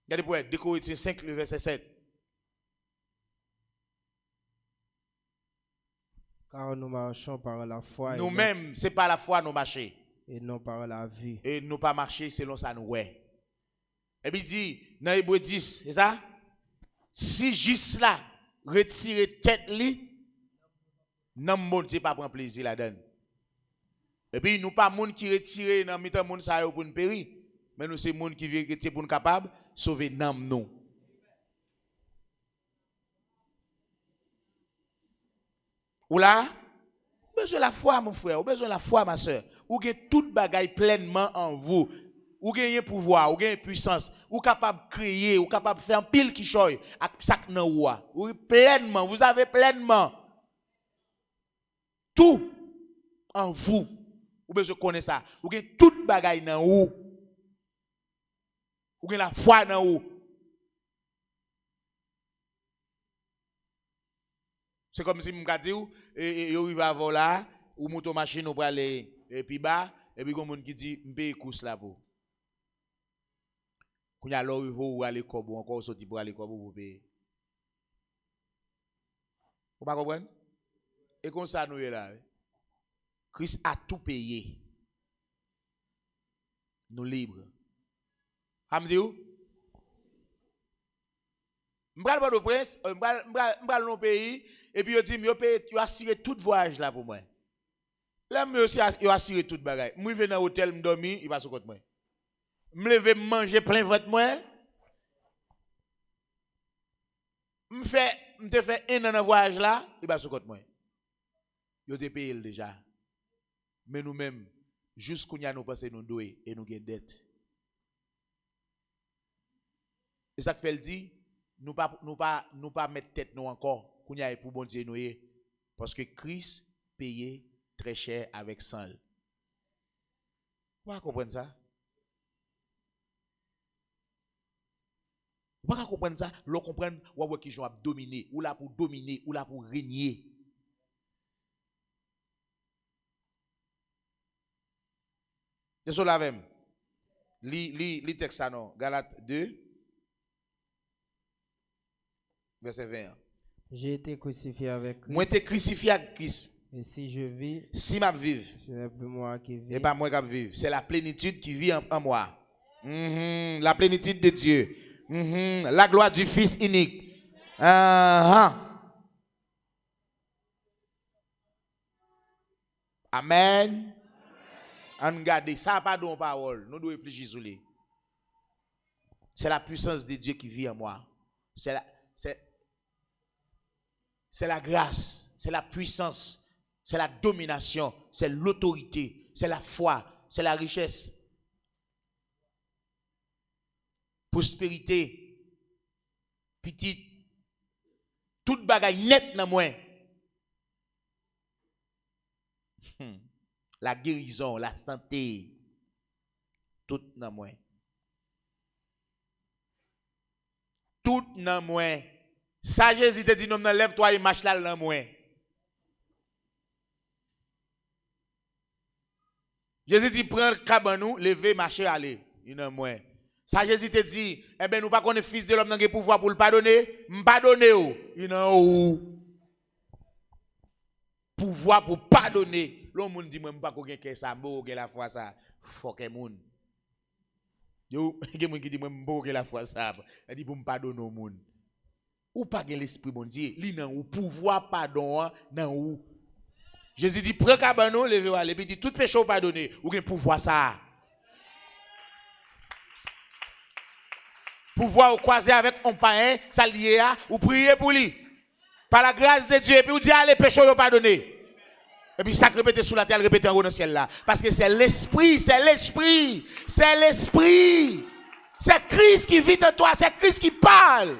Regardez pour 2 Corinthiens 5, le verset 7. Car nous marchons par la foi. Nous-mêmes, c'est pas la foi nous marchons. Et non par la vue. Et nous pas marcher selon ça nous ouais. Et puis il dit, dans Hébreux 10, c'est ça? Si juste là, retirer tête li, non monde c'est pas prendre plaisir là-dedans. Et puis nous pas monde qui retire dans mitan monde ça pour nous périr, mais nous c'est monde qui veut retirer pour nous capable sauver nam nous. Ou là, besoin de la foi mon frère, ou besoin de la foi ma soeur. Ou gagne toute bagaille pleinement en vous. Ou gagne pouvoir, ou gagne puissance, ou capable de créer, ou capable de faire un pile qui choye avec sac nan ou pleinement, vous avez pleinement tout en vous. Ou besoin connaître ça. Ou gagne toute bagaille nan ou. Ou gagne la foi nan ou. C'est comme si m'ka dit ou yo rive avant là, ou moto machine ou pour aller et puis bas et puis comme qui dit m'paye course là pour. Quand y a l'or ou aller kobo encore sorti pour aller kobo pour payer. Vous pas comprendre? Et comme ça nous est là. Christ a tout payé. Nous libres. Hamdi ou? M'bral pas de prince, m'bral non pays et puis yo dit yo assuré tout voyage là pour moi. Là moi aussi yo assuré tout bagaille. Moi venir dans hôtel m'dormi, il passe contre moi. M'lever manger plein ventre moi. M'te fait un an dans voyage là, il passe contre moi. Yo te payé déjà. Mais nous-mêmes jusqu'où nous pensons nous doués et nous gagne dette. Et ça fait le dit nous pas mettre tête nous encore qu'on y a pour bon Dieu nous parce que Christ payé très cher avec sang. Vous comprenez ça? Vous comprenez ça? Vous comprenez ou qui ont dominer ou là pour dominer ou là pour régner. C'est ça la même. Li texte ça non, Galates 2 verset 20. J'ai été crucifié avec Christ. Moi été crucifié avec Christ. Et si je vis, si m'a vivre, ce n'est plus moi qui vis. Et pas moi qui vivre, c'est la plénitude qui vit en moi. La plénitude de Dieu. La gloire du Fils unique. Amen. On garde ça pas dans parole, nous devons réfléchir sur lui. C'est la puissance de Dieu qui vit en moi. C'est la grâce, c'est la puissance, c'est la domination, c'est l'autorité, c'est la foi, c'est la richesse. Prospérité, petite, toute bagaille net dans moi. La guérison, la santé, tout dans moi. Tout dans moi. Ça, Jésus te dit, non, lève-toi et marche là dans moi. Jésus dit, prends le cabanou, levez, marchez, allez. Il dans moi. Ça, Jésus te dit, eh bien, nous pas connaître fils de l'homme dans le pouvoir pour le pardonner. M'pardonner, il dans où? Pouvoir pour pardonner. L'homme dit, moi, je ne sais pas que ça, je la foi ça. Fuck et moun. Yo, quelqu'un qui dit, moi, je la foi ça. Il dit, pour me pardonner au monde. Ou pas l'esprit, bon Dieu. Li nan ou pouvoir pardon, nan ou. Jésus dit, prends cabanon, levez-vous, allez. Puis dit, tout péché ou pardonné. Ou gen pouvoir ça. Pouvoir ou croiser avec un païen, ça lié à, ou prier pour lui. Par la grâce de Dieu, et puis ou dit, allez, péché ou pardonné. Et puis ça répète sous la terre, répète en haut dans le ciel là. Parce que c'est l'esprit, c'est l'esprit, c'est l'esprit. C'est Christ qui vit en toi, c'est Christ qui parle.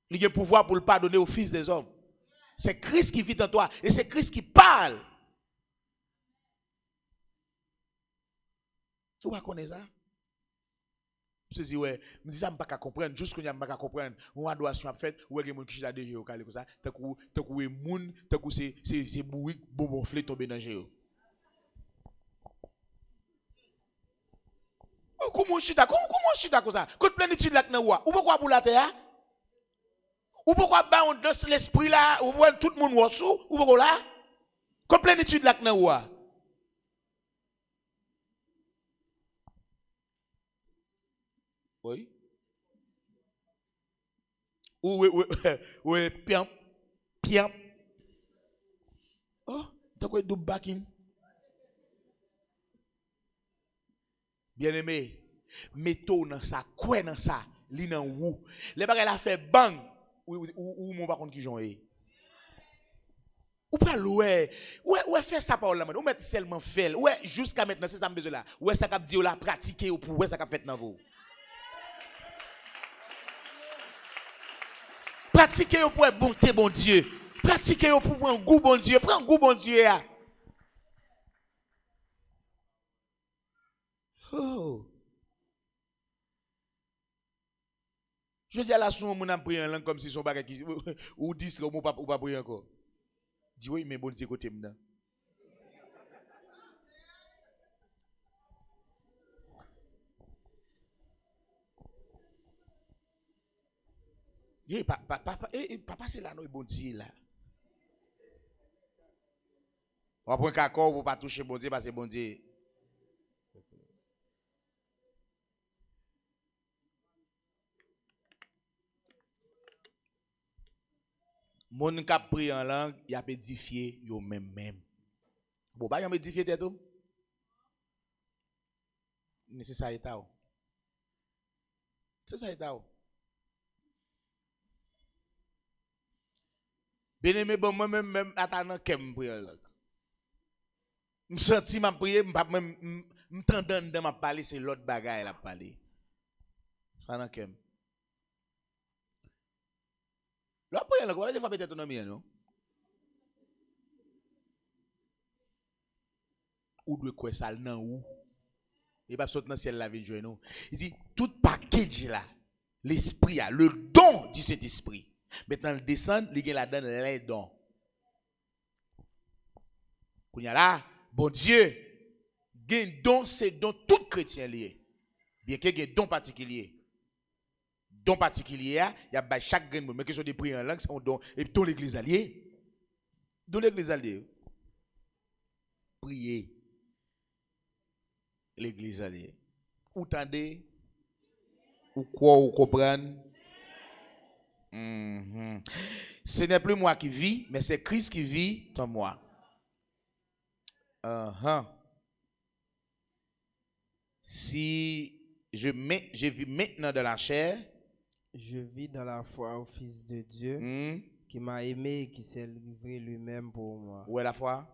Il a le pouvoir pour le pardonner au Fils des hommes. C'est Christ qui vit en toi et c'est Christ qui parle. Tu vas connaître ça? Je dis, ouais, je dis ça, je ne peux pas comprendre. Juste qu'on ne peut pas comprendre. On a adoration faite, ou il y a des gens qui sont déjà au calé comme ça. Tant que les gens, tant que c'est bourrique, bonflé tomber dans le jeu. Comment chita comme ça? Quand plénitude là, ou pourquoi pour la terre? Ou pourquoi on dans l'esprit là, ou tout le monde voit sous, ou pourquoi là? Quand plénitude là, oui. Oui, piam. Oh, t'as quoi double backing? Bien-aimé, mettons dans ça, quoi dans ça, li nan ou. Les bagages la fait bang, ou mon par contre qui j'en ai. Ou pas ouais fait ça par là, ou mettre seulement fait. Ouais, jusqu'à maintenant c'est ça me besoin là. Ouais ça cap dire la pratiquer ou pour ouais ça cap fait dans vous. Pratiquer pour être bonté bon Dieu. Pratiquer pour prendre goût bon Dieu, prends goût bon Dieu. Oh. Je dis à la source, on a prié en langue comme si son bagage qui ou dit ou pas prier encore. Dis oui, mais bon Dieu côté maintenant. Papa, c'est là, non, bon Dieu, là. On prend un corps pour pas toucher bon Dieu, parce que bon Dieu. Mon qui pris en langue, il a édifié yo même. Bon, bah, il a édifié tête tout. C'est ça, état. C'est ça, état. Bien aimé, bon, moi-même, attendant qu'elle me prie en langue. Je sens ma prière, je t'entends dans ma parler, c'est l'autre bagaille la parler. Ça n'a qu'elle. La prière, là, des fois, peut-être autonomie, non? Ou de quoi ça, non, ou? Il va sauter dans le ciel la vie de nous. Il dit, tout package là, l'esprit, le don de cet esprit. Maintenant, le descend, il la donne les dons. Quand il y a là, bon Dieu, il y a un don, c'est don tout chrétien lié. Bien qu'il y ait un don particulier. Don particulier, il y a chaque grain, mais que ce soit des prières en langue, c'est un don. Et dans l'église alliée, priez. L'église alliée. Ou tendez, ou quoi, ou comprendre. Ce n'est plus moi qui vis, mais c'est Christ qui vit en moi. Si je vis maintenant dans la chair, je vis dans la foi au Fils de Dieu qui m'a aimé et qui s'est livré lui-même pour moi. Où est la foi?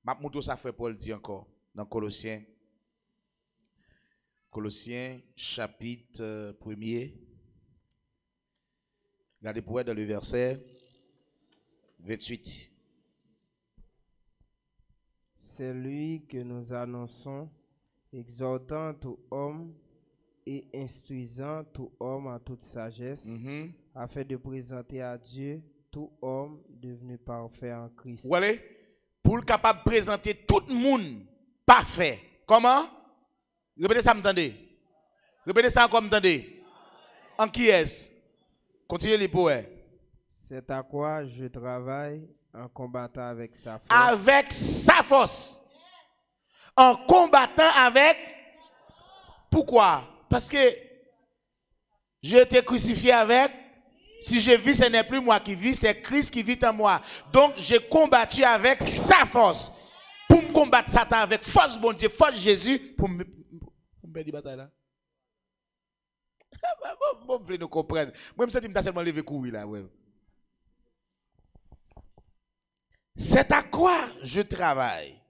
Ma moto ça fait Paul dit encore dans Colossiens. Colossiens chapitre 1er. Regardez pour être dans le verset 28. C'est lui que nous annonçons, exhortant tout homme et instruisant tout homme en toute sagesse, afin de présenter à Dieu tout homme devenu parfait en Christ. Voilà, pour le capable de présenter tout le monde parfait. Comment? Répétez ça, m'entendez? Répétez ça encore, m'entendez? En qui est-ce? Continuez les poètes. C'est à quoi je travaille en combattant avec sa force. Avec sa force. En combattant avec. Pourquoi? Parce que j'ai été crucifié avec. Si je vis, ce n'est plus moi qui vis, c'est Christ qui vit en moi. Donc, j'ai combattu avec sa force. Pour me combattre Satan avec force, bon Dieu, force Jésus, pour me faire des batailles là. Bon, vous voulez nous comprendre. Moi, je me sens seulement levé courir là. Ouais. C'est à quoi je travaille.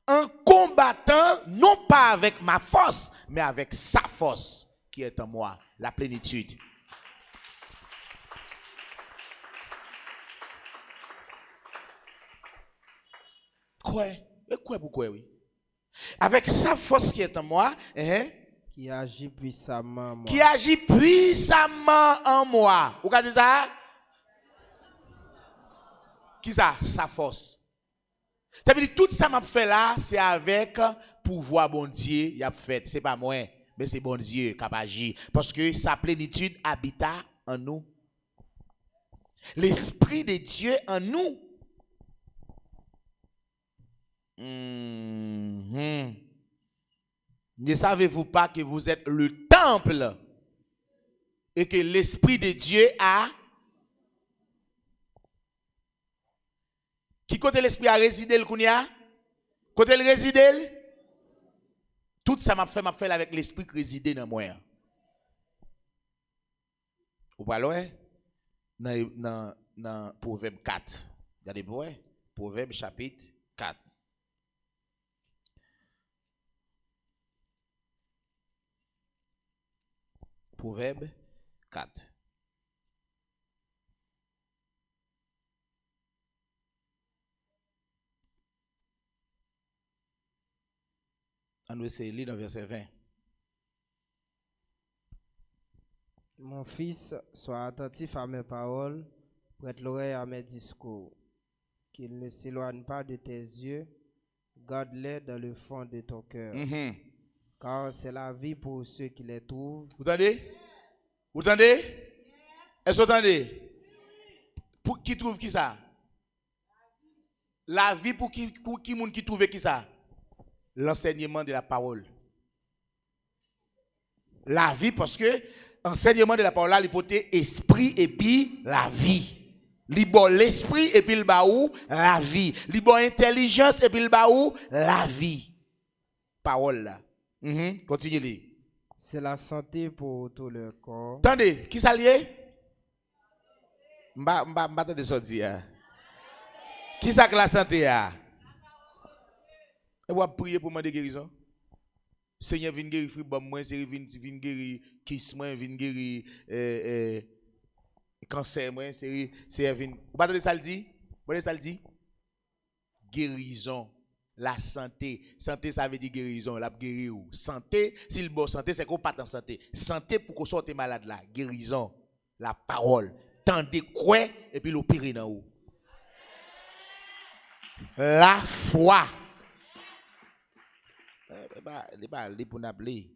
En combattant, non pas avec ma force, mais avec sa force qui est en moi, la plénitude. Pourquoi, oui? Avec sa force qui est en moi, qui agit puissamment en moi. Qui agit puissamment en moi. Vous avez dit ça? Qui ça? Sa force. Ça veut dire tout ça m'a fait là, c'est avec pouvoir bon Dieu, il a fait. C'est pas moi, mais c'est bon Dieu qui a agi. Parce que sa plénitude habita en nous. L'Esprit de Dieu en nous. Ne savez-vous pas que vous êtes le temple et que l'Esprit de Dieu a. Qui côté l'Esprit a résidé le Kounia? Côté le résidé? Tout ça m'a fait avec l'Esprit qui réside dans moi. Vous parlez? Dans Proverbe 4. Regardez pour Proverbe chapitre 4. Proverbe 4. On va essayer de lire dans le verset 20. Mon fils, sois attentif à mes paroles, prête l'oreille à mes discours. Qu'il ne s'éloigne pas de tes yeux, garde-les dans le fond de ton cœur. Car c'est la vie pour ceux qui les trouvent. Vous entendez? Vous entendez? Est-ce que vous entendez? Pour qui trouve qui ça? La vie pour qui monde qui trouve qui ça? L'enseignement de la parole. La vie parce que l'enseignement de la parole là, il porte esprit et puis la vie. L'esprit et puis le baou la vie. Intelligence et puis le baou la vie. Parole là. Continuez. C'est la santé pour tout le corps. Attendez, qui ça lié? M'ba de sortir. Qui ça que la santé a? Et vous prier pour demander guérison. Seigneur vient guérir fribom moi, c'est vient guérir kiss moi, vient guérir cancer moi, c'est vient. Vous pas de ça le dit? Vous ça le dit? Guérison. La santé. Santé, ça veut dire guérison. La guérir ou. Santé, si le bon santé, c'est qu'on pas en santé. Santé pour qu'on sorte malade là. Guérison. La parole. Tendez quoi et puis l'opérer dans vous. La foi. Les pour n'appeler.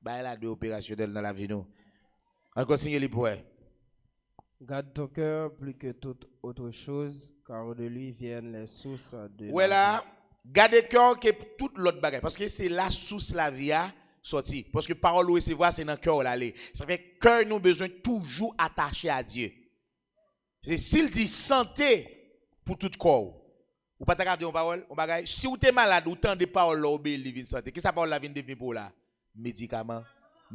Bah là de opérationnel dans la vie nous. Encore signer les points. Garde ton cœur plus que toute autre chose, car de lui viennent les sources de Voilà. Gardez cœur que toute l'autre bagage. Parce que c'est la source la vie a sorti. Parce que parole ou recevoir, c'est dans le cœur l'aller. Ça fait que cœur nous besoin toujours attaché à Dieu. C'est s'il dit santé pour tout corps. Ou pas garder une parole, on bagage. Si vous êtes malade, ou tant de paroles là obéir divine santé. Qu'est-ce que ça parole la vient de pour là? Médicaments.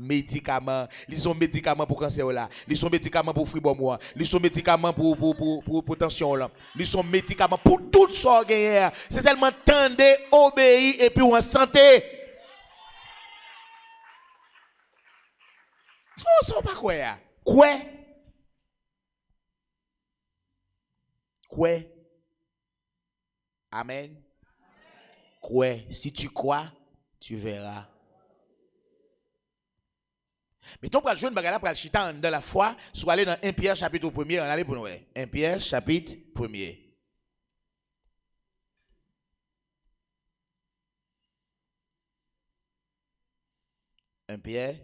Ils sont médicaments pour cancer là. Ils sont médicaments pour fibrome. Ils sont médicaments pour tension là. Ils sont médicaments pour toutes sortes de. C'est seulement tendre, obéir et puis en santé. Non, ça pas quoi ya. Quoi? Amen. Quoi? Si tu crois, tu verras. Mais ton jeune bagala pour le chita dans la foi, soit aller dans 1 Pierre chapitre 1er, on allait pour nous. 1 Pierre chapitre 1er. 1 Pierre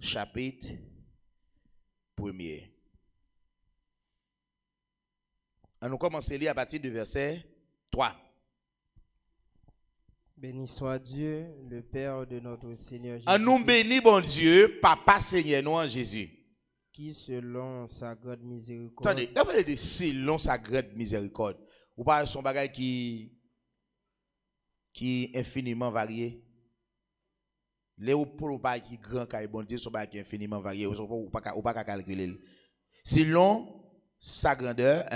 chapitre 1er. On nous commence à lire à partir du verset 3. Béni soit Dieu, le Père de notre Seigneur Jésus. En nous béni, bon Dieu, Papa Seigneur, nous en Jésus. Qui, selon sa grande miséricorde. Attendez, d'abord, de selon sa grande miséricorde. Ou pas son bagage qui est infiniment varié. Les pour pas qui grand car bon Dieu son bagage qui est infiniment varié. Ou pas calculer. Selon sa grandeur,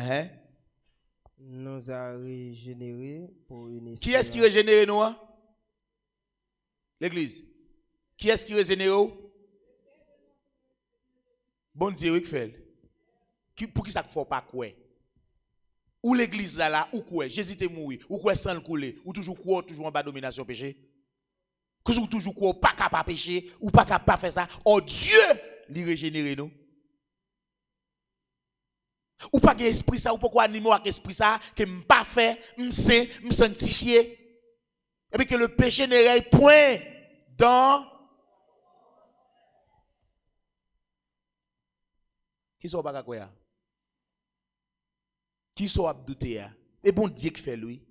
nous a régénérés pour une espérance. Qui est-ce qui régénère nous? L'église. Qui est-ce qui régénère? Bon Dieu, oui, fait. Pour qui ça ne faut pas quoi? Ou l'église là, ou quoi? Jésus est mort, ou quoi sans le couler, ou toujours quoi, toujours en bas domination péché? Ou toujours quoi, pas capable pécher, ou pas capable faire ça? Oh Dieu, lui régénérer nous. Ou pas que esprit ça, ou pourquoi animer avec esprit ça, que m'pas fait, m'saint, m'sanctifié. Et puis que le péché ne règne point dans. Qui sont pas quoi? Qui sont à douter? Et bon Dieu qui fait lui.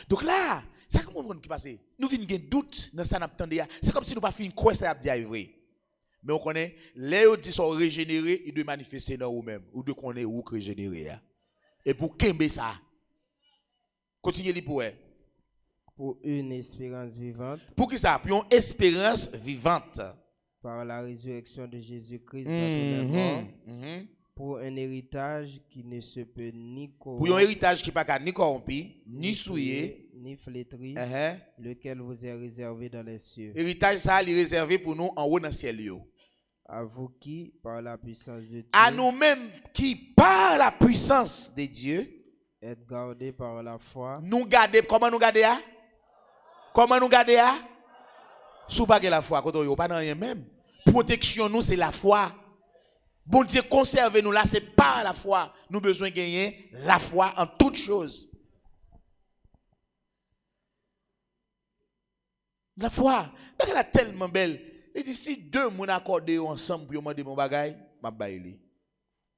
Donc là, c'est comme on qui passe. Nous venons de doute dans ça n'attendait. C'est comme si nous pas fini quoi ça a dit vrai. Mais on connaît, les autres sont régénérés, ils doivent manifester dans eux-mêmes. Ou de connaître où régénérer. Et pour qu'aimer ça. Continuez les pour. Pour une espérance vivante. Pour qui ça? Pour une espérance vivante. Par la résurrection de Jésus-Christ dans les morts. Pour un héritage qui ne se peut ni corrompre. Pour un héritage qui ne peut pas ni corrompu, ni souillé, ni flétri, lequel vous est réservé dans les cieux. Héritage ça, il est réservé pour nous en haut dans le ciel. À vous qui, par la puissance de Dieu, à nous-mêmes qui, par la puissance de Dieu, êtes gardés par la foi. Nous garder, comment nous garder? Comment nous garder? Sous pas la foi, quand on pas dans rien même. Protection nous c'est la foi. Bon Dieu conserve nous là, c'est par la foi. Nous besoin de gagner la foi en toutes choses. La foi, elle est tellement belle. Il dit si deux moun accordé ensemble pour demander mon bagay, m'a baye li.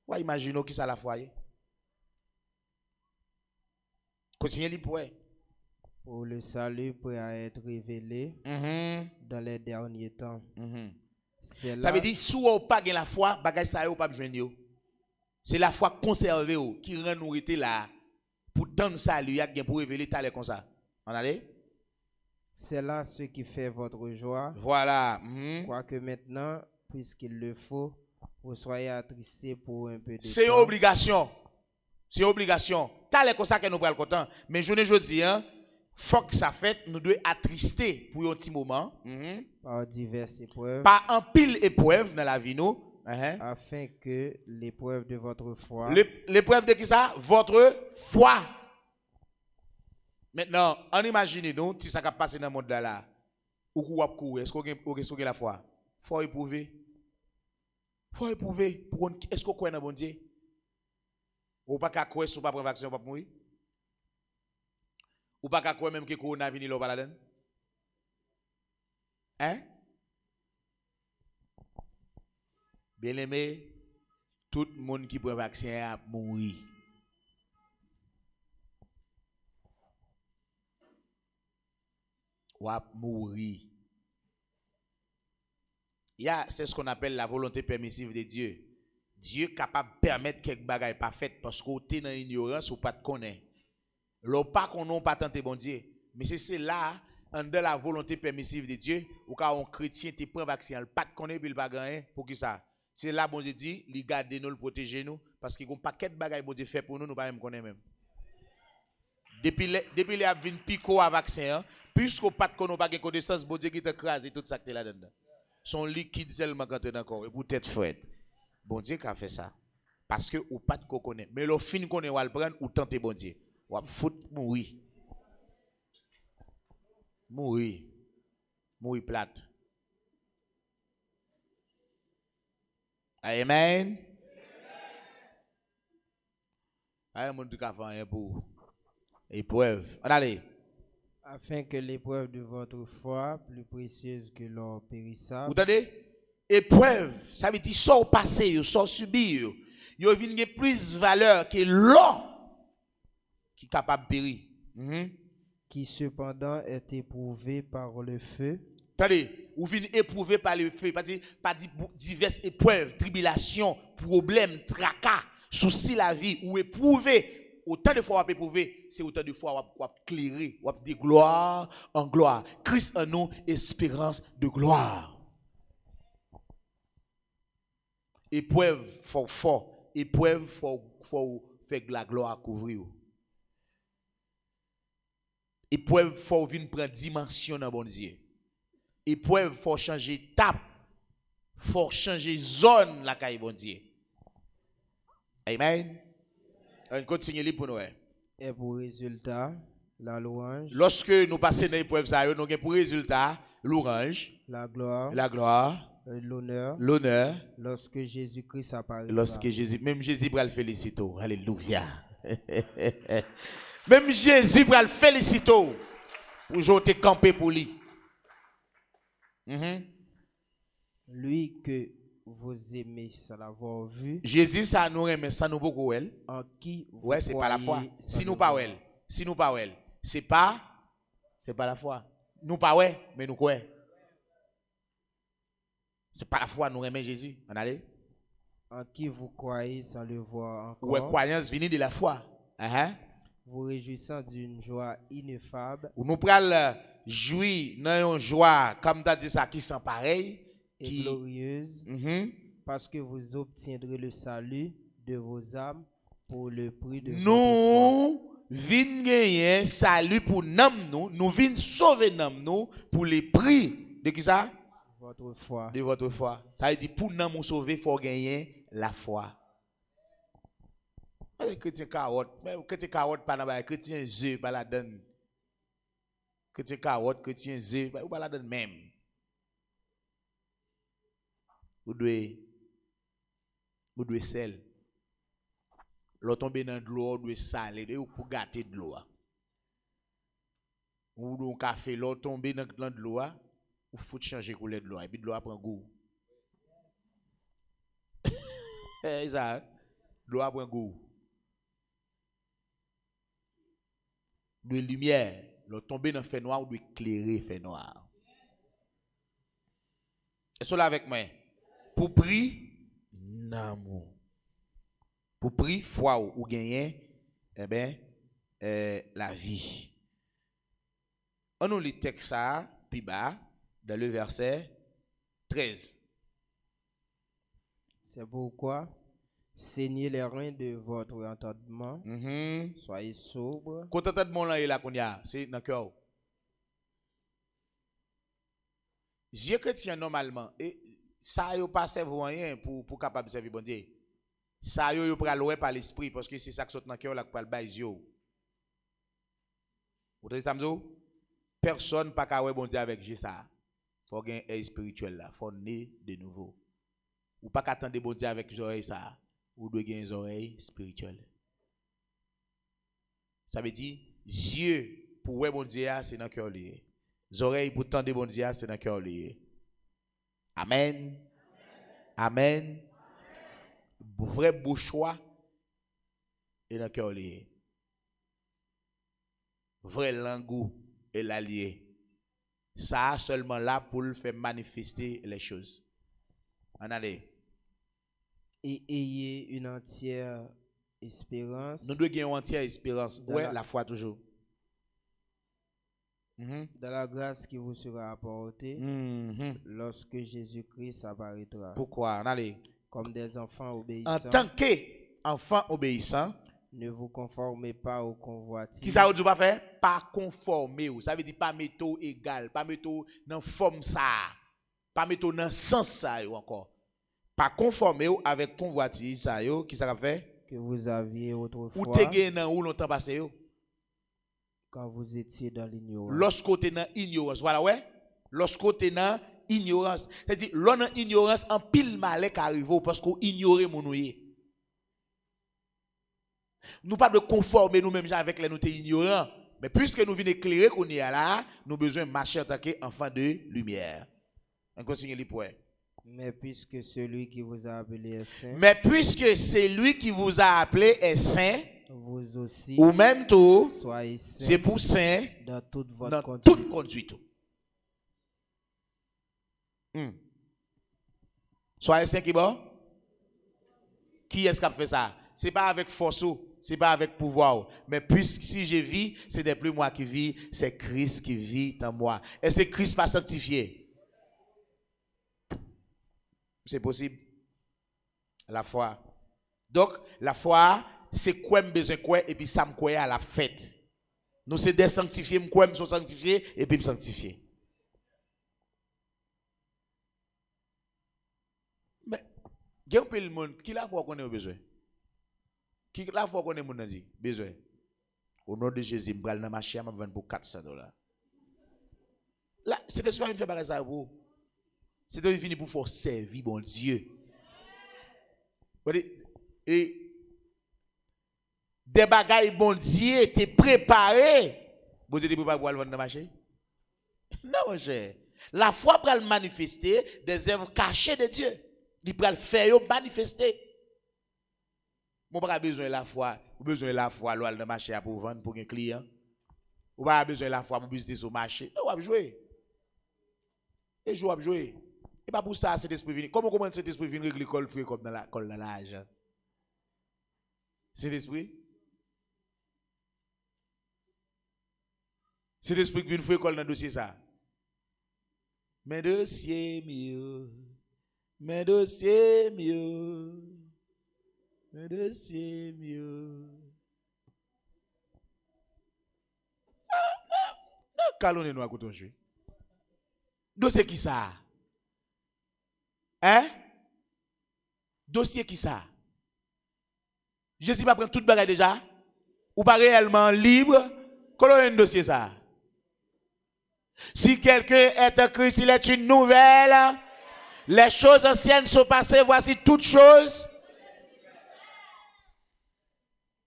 Ouais, imaginez qui ça la foyer. Continuez li pour pour le salut prêt à être révélé dans les derniers temps. C'est Ça là, veut dire si ou pas gen la foi, bagay ça yo pas besoin yo. C'est la foi conservée qui rend nous rester là pour tant salut y a gen pour révéler talent comme ça. On allait? c'est là ce qui fait votre joie. Voilà. Quoique maintenant, puisqu'il le faut, vous soyez attristés pour un peu de C'est une temps. obligation. C'est une obligation. Talent comme ça que nous prenons content. Mais je ne dis hein, faut que ça fait, nous devons attrister pour un petit moment. Par diverses épreuves, Par un pile épreuve dans la vie nous. afin que l'épreuve de votre foi L'épreuve de qui ça? Votre foi. Maintenant, on imagine nous, si ça va passer dans le monde là, ou qu'on va courir, est-ce qu'on a la foi? Faut éprouver. Faut éprouver. Est-ce qu'on croit dans bon Dieu? Ou pas qu'à croire si on pas prendre vaccin, on pas mourir? Ou pas qu'à croire même que le coronavirus n'est pas là-dedans? Hein? Bien aimé, tout le monde qui prend vaccin a mouru. Ou a mourir. C'est ce qu'on appelle la volonté permissive de Dieu. Dieu est capable de permettre quelque bagaille pas fait parce qu'on est dans l'ignorance ou pas de connaître. L'on pas qu'on n'a pas tenté bon Dieu. Mais c'est là, en la volonté permissive de Dieu, ou quand un chrétien te prend vaccin, il pas de connaître, il pas gagner pour qui ça. C'est là bon Dieu dit, il garde nous, il protège nous parce qu'il y a un paquet de bagailles bon Dieu fait pour nous, nous pas même connaître même. Depuis les a vinn pico à vaccin, puisqu'on pas de connaître pas de connaissance, bon Dieu qui te crase tout ça que là-dedans. Son liquide seulement quand tu encore et pour tête frette. Bon Dieu qui a fait ça parce que ou pas de connaître. Mais le fin qu'on est ou le prendre ou tenter bon Dieu. Ou fout mourir. Mourir plate. Amen. Amen. Mon Dieu qui a fait pour épreuve. On allez. afin que l'épreuve de votre foi, plus précieuse que l'or périssable, Vous entendez? Épreuve, ça veut dire soit passé, soit subi, yo vient plus valeur que l'or qui est capable de périr. qui cependant est éprouvé par le feu, Attendez, ou vient éprouvé par le feu, pas diverses épreuves, tribulations, problèmes, tracas, soucis la vie, ou éprouvé. Autant de fois on éprouvé, c'est autant de fois on éclairer, on de gloire en gloire. Christ en nous, espérance de gloire. Épreuve fort, épreuve faut faire la gloire couvrir. Épreuve faut venir prendre dimension dans bon Dieu. Épreuve faut changer étape, faut changer zone la caille bon Dieu. Amen. On continue pour nous. et pour résultat la louange, Lorsque nous passons dans l'épreuve, nous avons pour résultat l'orange, la gloire, la gloire, l'honneur, l'honneur. lorsque Jésus-Christ apparaîtra. Lorsque Jésus, même Jésus va le féliciter. Alléluia. Même Jésus va le féliciter. Pour j'étais campé pour lui. Lui que vous aimez sans l'avoir vu, Jésus, ça nous aime, ça nous beaucoup elle. en qui vous Ouais, c'est pas la foi. croyez sans Si nous le pas voir. elle, si nous pas elle, c'est pas la foi. Nous pas ouais, mais nous quoi? C'est pas la foi, nous aimons Jésus. On allait. En qui vous croyez sans le voir encore, Ouais, croyance vient de la foi. vous réjouissant d'une joie ineffable Ou nous pral jouir dans une joie, comme tu as dit ça, qui sont pareils. et glorieuse, parce que vous obtiendrez le salut de vos âmes pour le prix de votre foi. Nous vinn gagner salut pour nous vinn sauver nous pour les prix de qui ça? Votre foi. De votre foi. Ça veut dire pour nous sauver, il faut gagner la foi. Chrétien carotte, chrétien carotte pas là, chrétien zé pas la donne. Chrétien carotte, chrétien zé pas la donne même. Vous devez sel. L'eau tombe dans de l'eau, vous devez saler, pour gâter de l'eau. Ou un café, l'eau tombe dans de l'eau, ou faut changer couleur de l'eau et puis de l'eau prend goût. Ça, l'eau prend goût. De lumière, l'eau tomber dans le fait noir ou de éclairer le fait noir. Et cela avec moi. Pour prier, amour. Pour prier, foi ou gagner, eh bien, la vie. On nous lit texte ça, puis bas, dans le verset 13. C'est pourquoi, saignez les reins de votre entendement, soyez sobre. Quand entendement là est là qu'on y a, c'est dans le cœur. Dieu chrétien normalement, et ça yo pas servir rien pour capable servir bon Dieu. Ça yo pour louer par l'esprit parce que c'est ça qui saute dans le cœur là pour le bail yo. Vous entendez ça m'zo? Personne pas ka ouais bon Dieu avec Jésus ça. Faut gain œil spirituel là, faut naître de nouveau. Ou pas qu'attendre bon Dieu avec les oreilles ça, ou doit gagner les oreilles spirituelles. Ça veut dire yeux pour ouais bon Dieu c'est dans cœur lié. Les oreilles pour tendre bon Dieu c'est dans cœur lié. Amen. Amen. Vrai bouchoir et dans cœur lié. Vrai langue et l'allié. Ça seulement là pour le faire manifester les choses. En allez. Et ayez une entière espérance. Nous devons gagner une entière espérance. Ouais, la foi toujours. Dans la grâce qui vous sera apportée lorsque Jésus-Christ apparaîtra. Pourquoi? En allez. Comme des enfants obéissants. En tant qu'enfants obéissants. Ne vous conformez pas aux convoitises. Qui ça veut dire pas faire? Pas conformer. Ça veut dire pas mettre égal, pas mettre dans forme ça, pas mettre dans sens ça encore. Pas conformer avec convoitise ça yo, qui ça va faire? Que vous aviez autrefois. Ou te gagné dans ou longtemps passé yo? Quand vous étiez dans l'ignorance. Lorsque tu es dans ignorance, voilà ouais. Lorsque tu es dans ignorance, c'est-à-dire l'on dans ignorance en pile malheur qui arrive parce qu'on ignore mon nouye. Nous pas de conformer nous-mêmes avec les nous ignorants, mais puisque nous venons éclairer qu'on y a là, nous avons besoin de marcher en tant qu'enfant de lumière. On continue les points. Mais puisque celui qui vous a appelé est saint. Mais puisque celui qui vous a appelé est saint, vous aussi. Ou même tout. Soyez saint. C'est pour saint dans toute votre conduite. Toute conduite. Soyez saint qui bon? Qui est-ce qui a fait ça? C'est pas avec force. C'est pas avec pouvoir, mais puisque si je vis, ce n'est plus moi qui vis, c'est Christ qui vit en moi. Et c'est Christ pas sanctifié. C'est possible. La foi. Donc, la foi, c'est quoi me besoin quoi et puis ça me quoi à la fête. Nous c'est des sanctifiés, me quoi me sont sanctifiés et puis me sanctifier. Mais, il y a un peu le monde qui la foi qu'on a besoin. Qui la fois qu'on est mon dit besoin au nom de Jésus me dans ma chère m'a vendre pour $400. Là c'est pas une fait pareil ça pour c'est de fini pour faire servir bon Dieu. Et des bagailles bon Dieu était préparé. Bon Dieu était préparé pour aller vendre dans le marché. Non mon cher. La foi pour manifester des œuvres cachées de Dieu. Il pour faire manifester. Mon pas besoin de la foi, ou besoin de la foi dans le marché pour vendre pour un client. Ou pas besoin de la foi pour visiter sur le marché. On va jouer. Et jouer à jouer. Et pas pour ça cet esprit vient. Comment cet esprit vient régler col frais comme dans la colle dans l'argent? Cet esprit? Cet esprit qui vient frais col dans le dossier ça. Mes dossiers mieux. Mes dossiers mieux. Mais c'est mieux. Calonne nous à côté jouer. Dossier qui ça? Hein? Dossier qui ça? Je sais pas prendre toute bagarre déjà. Ou pas réellement libre. Colonne un dossier ça. Si quelqu'un est en Christ, il est une nouvelle. Les choses anciennes sont passées, voici toutes choses.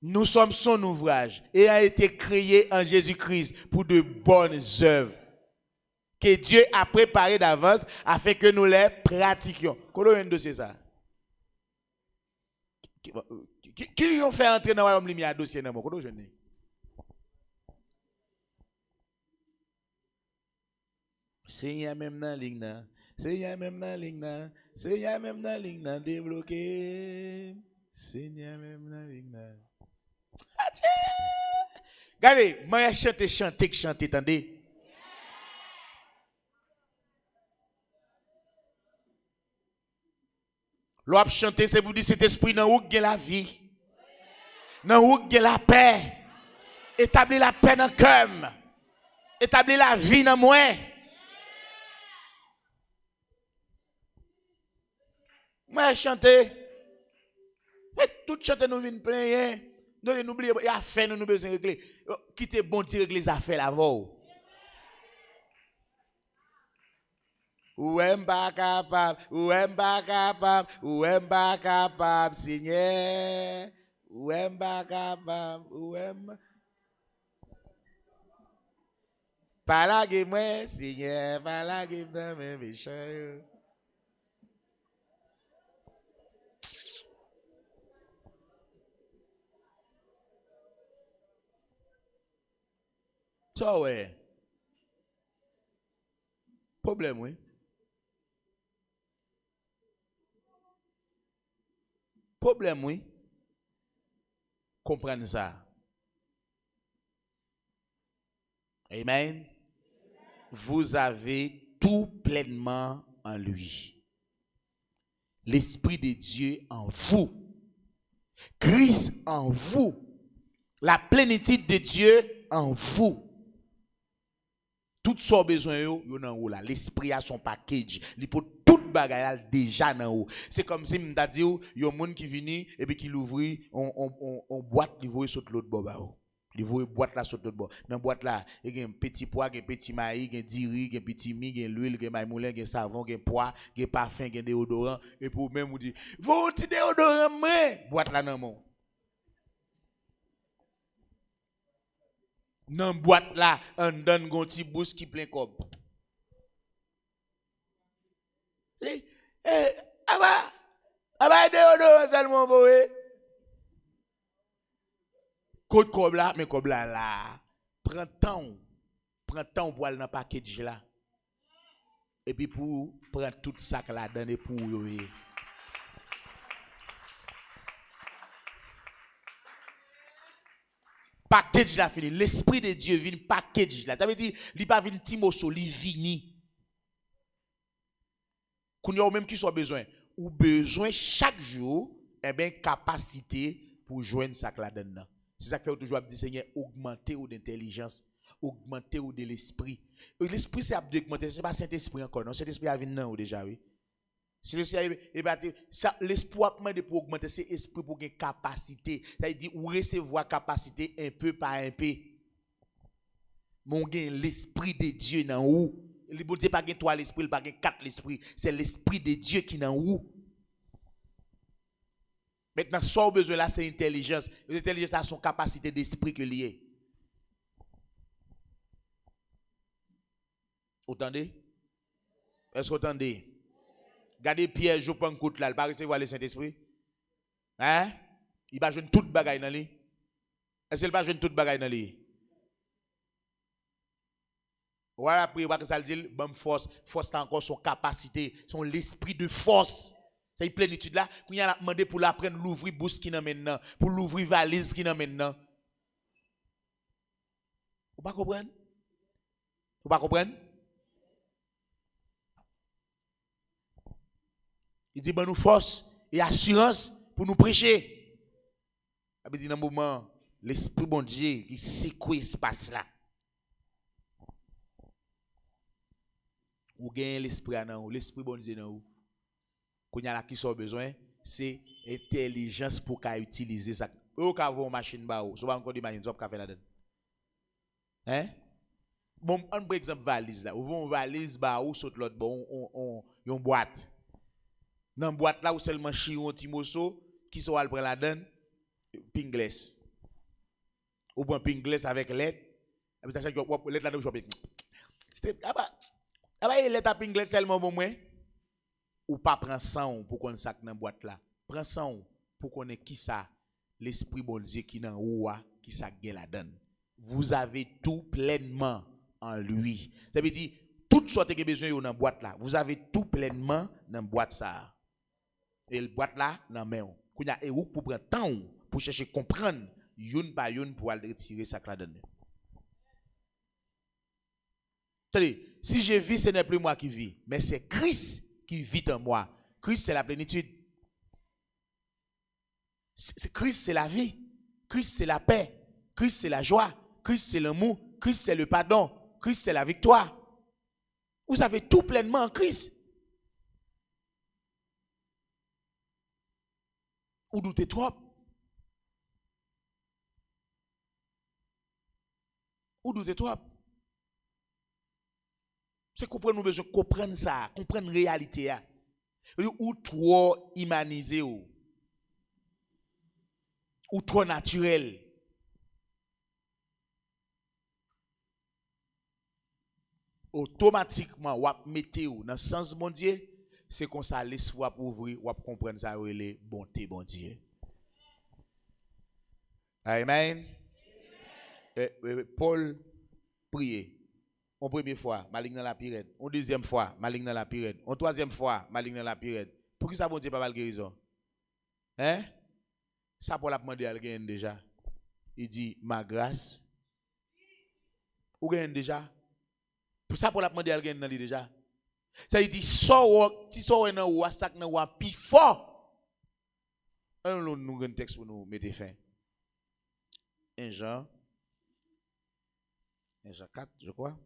Nous sommes son ouvrage et a été créé en Jésus-Christ pour de bonnes œuvres que Dieu a préparé d'avance afin que nous les pratiquions. Comment on dossier ça? Qui ont fait entrer dans le royaume lumière dossier dans mon comment je ne Seigneur même dans ligne là, Seigneur même dans ligne là, Seigneur même dans ligne là débloqué, Seigneur même dans ligne là. Regardez, moi chanter, attendez. L'op chanter c'est pour dire cet esprit dans où gagne la vie. Dans où gagne la paix. Établir la paix dans le cœur. Établir la vie dans moi. Moi chanter. Mais tout chanter nous vient plein. Nous n'oublions pas, il y a fait nous besoin régler. Quittez bon Dieu régler les affaires là-bas. Ou est pas capable, ou est pas capable, ou est pas capable, Seigneur. Ou est pas capable, ou est pas la gueule moi, Seigneur, pas la gueule dans mes méchants. Ça ouais. Problème oui. Problème oui. Comprendre ça. Amen. Vous avez tout pleinement en lui. L'Esprit de Dieu en vous. Christ en vous. La plénitude de Dieu en vous. Tout ce besoin yo dans haut là. L'esprit a son package. Il peut tout bagaille déjà dans haut. C'est comme si m'ta dit yo monde qui vini et puis qui l'ouvre on boîte il voit sur l'autre bord. Il voit boîte là sur l'autre bord. Dans boîte là, il y a un petit pois, un petit maïs, un diri, un petit mi, un l'huile, un maïs moulin, un savon, un pois, un parfum, un déodorant et pour même vous dire, "Vous petit déodorant moi, boîte là dans mon." Dans boîte là, on donne un petit bouche qui plein cob. Aba déodorant seulement voyez. Côte cob là, mais cob là. Prends temps pour aller dans package là. Et puis pour prendre tout ça là dans et pour yo. Package là fini. L'esprit de Dieu vient package là. Ça veut dire il pas vinn timoso, il vini. Qu'on y a même qui soit besoin ou besoin chaque jour capacité pour joindre ça là dedans. C'est ça que fait toujours dire Seigneur augmenter ou d'intelligence, augmenter ou de l'esprit. L'esprit c'est augmenter, c'est pas Saint-Esprit encore non, Saint-Esprit a venu ou déjà oui. Si l'espoir pour augmenter c'est esprit pour gagner capacité, ça veut dire ou recevoir capacité un peu par un peu. Mon gain l'esprit de Dieu dans où le bon Dieu pas gain 3 l'esprit, il pas gain 4 l'esprit, c'est l'esprit de Dieu qui dans où. Maintenant soit besoin là c'est intelligence. L'intelligence a son capacité d'esprit que lié. Vous entendez? Est-ce que vous entendez? Regardez Pierre Job Pancoute là, il pas recevoir le Saint-Esprit. Hein? Il va jouer toute bagaille dans lui. Est-ce qu'il va jouer toute bagaille dans lui? Voilà, après, que ça dit, bonne force a encore son capacité, son l'esprit de force. C'est une plénitude là. Qu'on a demandé pour l'apprendre l'ouvrir bouche qui n'a maintenant, pour l'ouvrir valise qui n'a maintenant. Vous pas comprendre? Vous pas comprendre? Il dit ben nous force et assurance pour nous prêcher. Il dit dans un moment l'esprit bon Dieu qui secoue l'espace là. Ou gagne l'esprit dans l'esprit bon Dieu dans vous. Qu'on y a là qui sont besoin, c'est intelligence pour qu'à utiliser ça. Ou qu'à avoir une machine ba ou, so pas encore d'imagine ça qu'a faire là-dedans. Hein? Bon, on par exemple valise là, ou une valise ba ou saute l'autre bon on une boîte. Dans boîte là ou seulement chiron timoso qui sont al prendre là-dedans pingles. Ou bon pingles avec lettre, et puis ça chaque lettre là nous choper. C'était Eh bien, il est à pingler seulement pour moi. Ou pas prendre 100 pour qu'on sac dans boîte là. Prends 100 pour qu'on ait qui ça l'esprit bon Dieu qui dans ou qui ça gagne la donne. Vous avez tout pleinement en lui. Ça veut dire toute sorte que besoin dans boîte là. Vous avez tout pleinement dans boîte ça. Et le boîte là dans main. Qu'on a ou pour prendre temps pour chercher comprendre une par une pour aller retirer ça la donne. C'est-à-dire si je vis ce n'est plus moi qui vis, mais c'est Christ qui vit en moi. Christ c'est la plénitude. Christ c'est la vie. Christ c'est la paix. Christ c'est la joie. Christ c'est l'amour. Christ c'est le pardon. Christ c'est la victoire. Vous avez tout pleinement en Christ. Ou doutez trop. Ou doutez trop. C'est comprendre nous besoin comprendre ça, comprendre la réalité. Ou trop humanisé ou trop naturel. Automatiquement, ou mettez ou dans le sens bon Dieu, c'est comme ça l'esprit va ouvrir, ou comprendre ça les bonté bon Dieu. Amen. Paul prier. Une première fois, maligne dans la pyrène. Une deuxième fois, maligne dans la pyrène. Une troisième fois, maligne dans la pyrène. Pour qui ça bon Dieu pas mal guérison? Hein? Ça pour la demander à quelqu'un déjà. Il dit ma grâce. Ou gagne déjà? Pour ça pour la demander à quelqu'un déjà. Ça il dit si so dans ou sac dans ou pi fort. Nous un texte pour nous mettre fin. 1 Jean 4, je crois.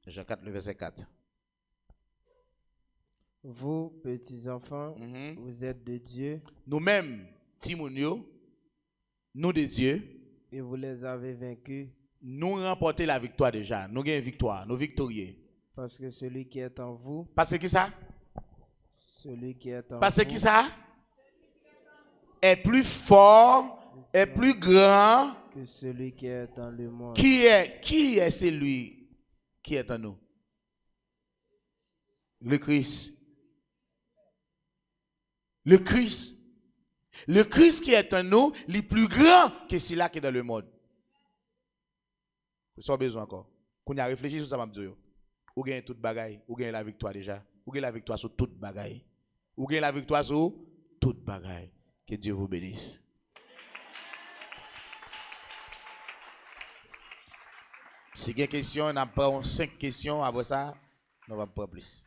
Jean 4, le verset 4. Vous, petits enfants, vous êtes de Dieu. Nous-mêmes, Timonio, nous de Dieu. Et vous les avez vaincus. Nous remportons la victoire déjà. Nous gagnons victoire. Nous victorieux. Parce que celui qui est en vous. Parce que ça? Celui qui est en Parce vous. que ça? Est plus fort, est plus grand que celui qui est dans le monde. Qui est celui qui est en nous? Le Christ. Le Christ. Le Christ qui est en nous, il est plus grand que celui-là qui est dans le monde. Vous avez besoin encore. Qu'on a réfléchi sur ça, m'a dit. Ou gagne toute bagaille, ou gagne la victoire déjà. Ou gagne la victoire sur toute bagaille. Ou gagne la victoire sur toute bagaille. Que Dieu vous bénisse. Si il y a une question, on a 5 questions. Après ça, on va pas plus.